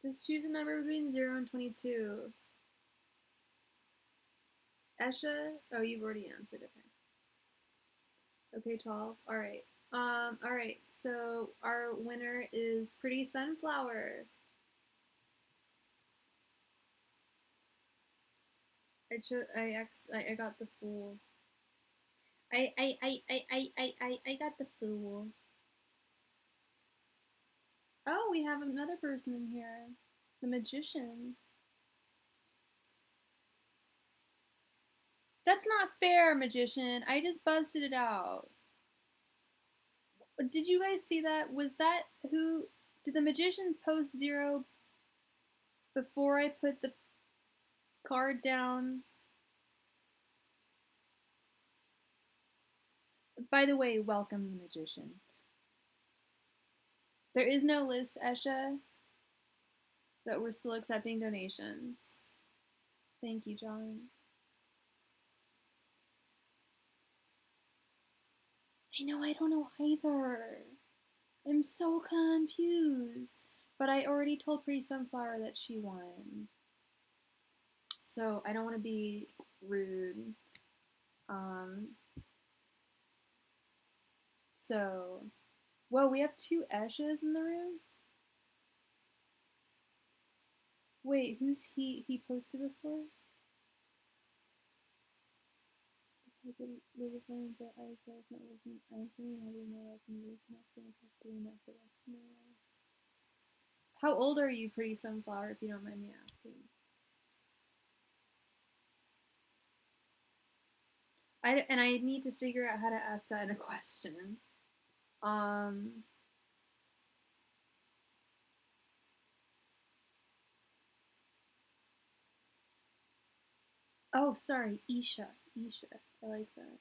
Just choose a number between 0 and 22. Esha? Oh, you've already answered. Okay, 12. Alright. Alright, so our winner is Pretty Sunflower. I got the Fool. I got the Fool. Oh, we have another person in here. The Magician. That's not fair, magician. I just busted it out. Did you guys see that? Was that who? Did the magician post 0 before I put the card down? By the way, welcome, magician. There is no list, Esha, but we're still accepting donations. Thank you, John. I know, I don't know either. I'm so confused. But I already told Pretty Sunflower that she won. So I don't want to be rude. So, well, we have 2 Eshas in the room. Wait, who's he? He posted before? I didn't really find that I was not working. I think I will know I can use not seeing myself doing that the rest of my life. How old are you, Pretty Sunflower, if you don't mind me asking? I need to figure out how to ask that in a question. Oh, sorry, Isha. I like that.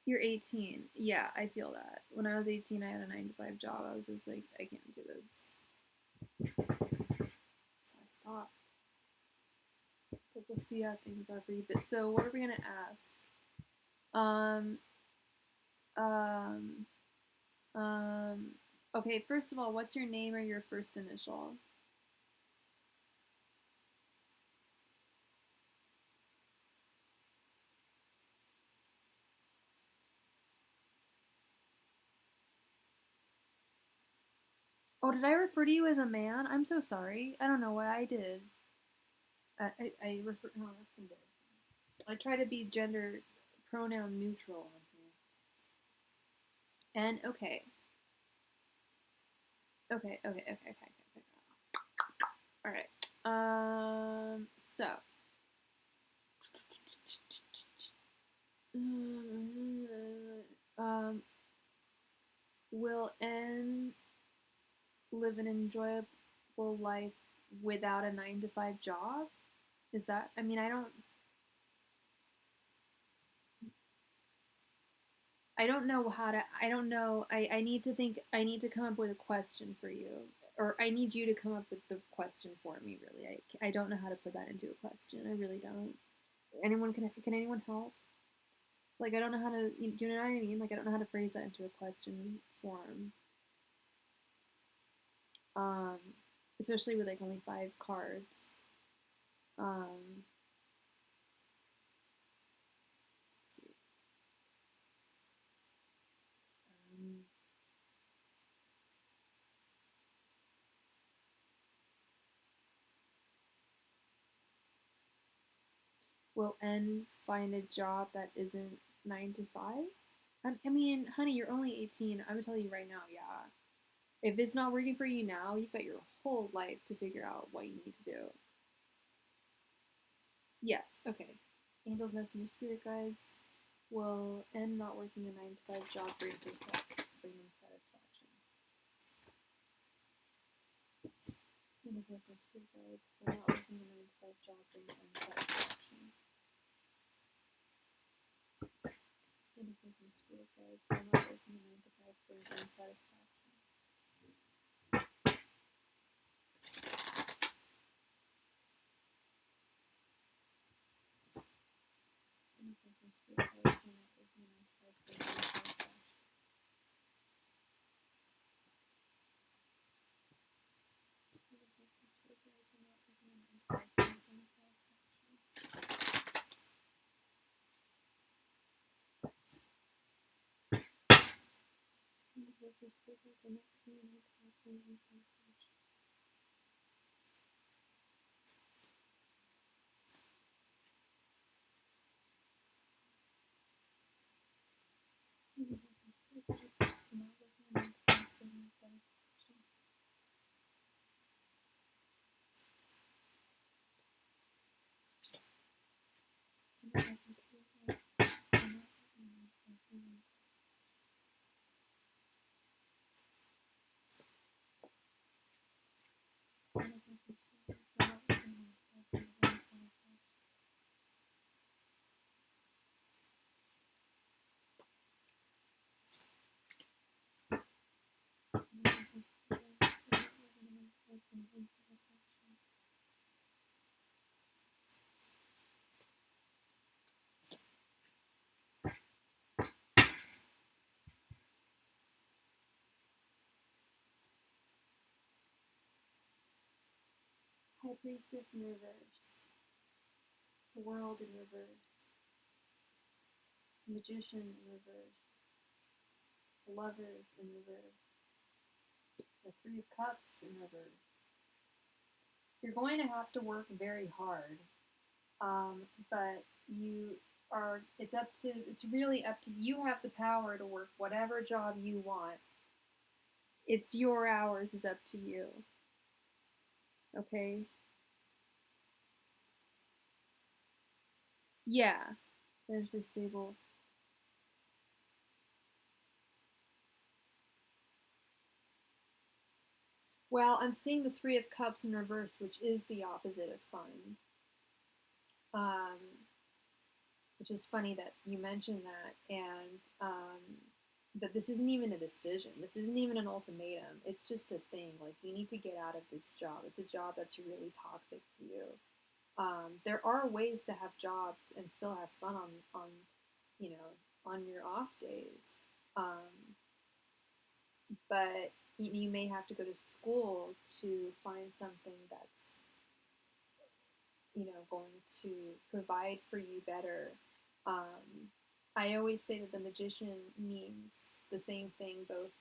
You're 18. Yeah, I feel that. When I was 18, I had a 9 to 5 job. I was just like, I can't do this. So I stopped. But we'll see how things are for you. But so, what are we gonna ask? Um, Okay, first of all, what's your name or your first initial? Oh, did I refer to you as a man? I'm so sorry. I don't know why I did. I refer. Oh, that's embarrassing. I try to be gender pronoun neutral on here. And okay. Okay. All right. So. Um, will N live an enjoyable life without a 9 to 5 job? Is that? I mean, I don't know how to. I don't know. I need to think. I need to come up with a question for you, or I need you to come up with the question for me. Really, I don't know how to put that into a question. I really don't. Anyone can anyone help? Like I don't know how to. Do you know what I mean? Like I don't know how to phrase that into a question form. Um, Especially with like only 5 cards. Um, let's see. Um, will N find a job that isn't 9 to 5? I mean, honey, you're only 18. I'm gonna tell you right now, yeah. If it's not working for you now, you've got your whole life to figure out what you need to do. Yes, okay. Angels, messenger, spirit guides will end not working a 9 to 5 job bring them satisfaction. Angels, messenger, spirit guides will not working a 9 to 5 job bring them satisfaction. Angels, messenger, spirit guides will not working a 9 to 5 bring them satisfaction. High Priestess in reverse. The World in reverse. Magician in reverse. The Lovers in reverse. The Three of Cups in reverse. You're going to have to work very hard, but it's really up to you. Have the power to work whatever job you want. It's your hours is up to you. Okay? Yeah. There's the stable. Well, I'm seeing the Three of Cups in reverse, which is the opposite of fun. Which is funny that you mentioned that, and that this isn't even a decision. This isn't even an ultimatum. It's just a thing. Like, you need to get out of this job. It's a job that's really toxic to you. There are ways to have jobs and still have fun on you know, on your off days. But you may have to go to school to find something that's, going to provide for you better. I always say that the magician means the same thing both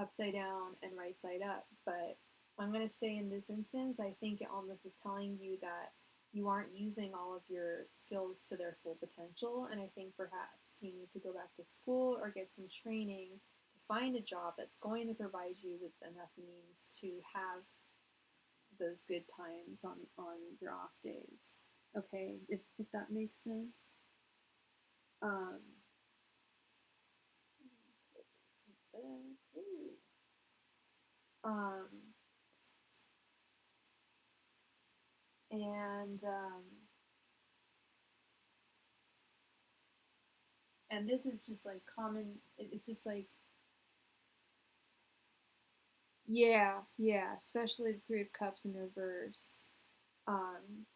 upside down and right side up, but I'm going to say in this instance, I think it almost is telling you that you aren't using all of your skills to their full potential, and I think perhaps you need to go back to school or get some training to find a job that's going to provide you with enough means to have those good times on your off days. Okay, if that makes sense. Um, um, and and this is just like common. It's just like, yeah, especially the Three of Cups in reverse. Um,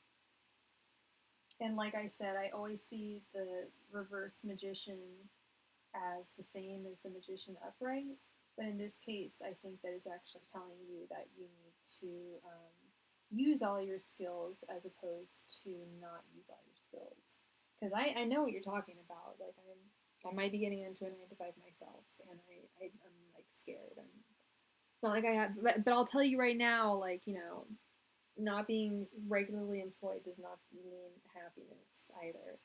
and like I said, I always see the reverse magician as the same as the magician upright. But in this case, I think that it's actually telling you that you need to use all your skills as opposed to not use all your skills. Because I know what you're talking about. Like, I might be getting into a 9 to 5 myself, and I'm like scared. It's not like I have, but I'll tell you right now, like, not being regularly employed does not mean happiness either.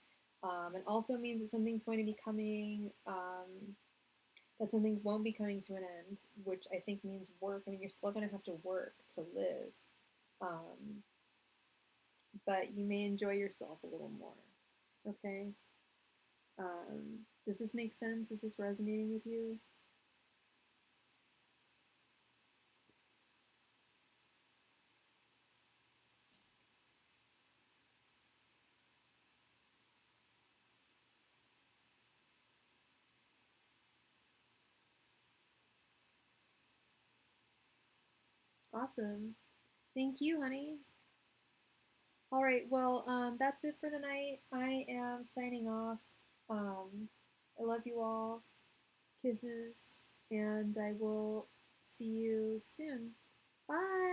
It also means that something's going to be coming, that something won't be coming to an end, which I think means work. I mean, you're still going to have to work to live, um, but you may enjoy yourself a little more. Okay? Does this make sense? Is this resonating with you? Awesome. Thank you, honey. All right, well, that's it for tonight. I am signing off. I love you all. Kisses, and I will see you soon. Bye.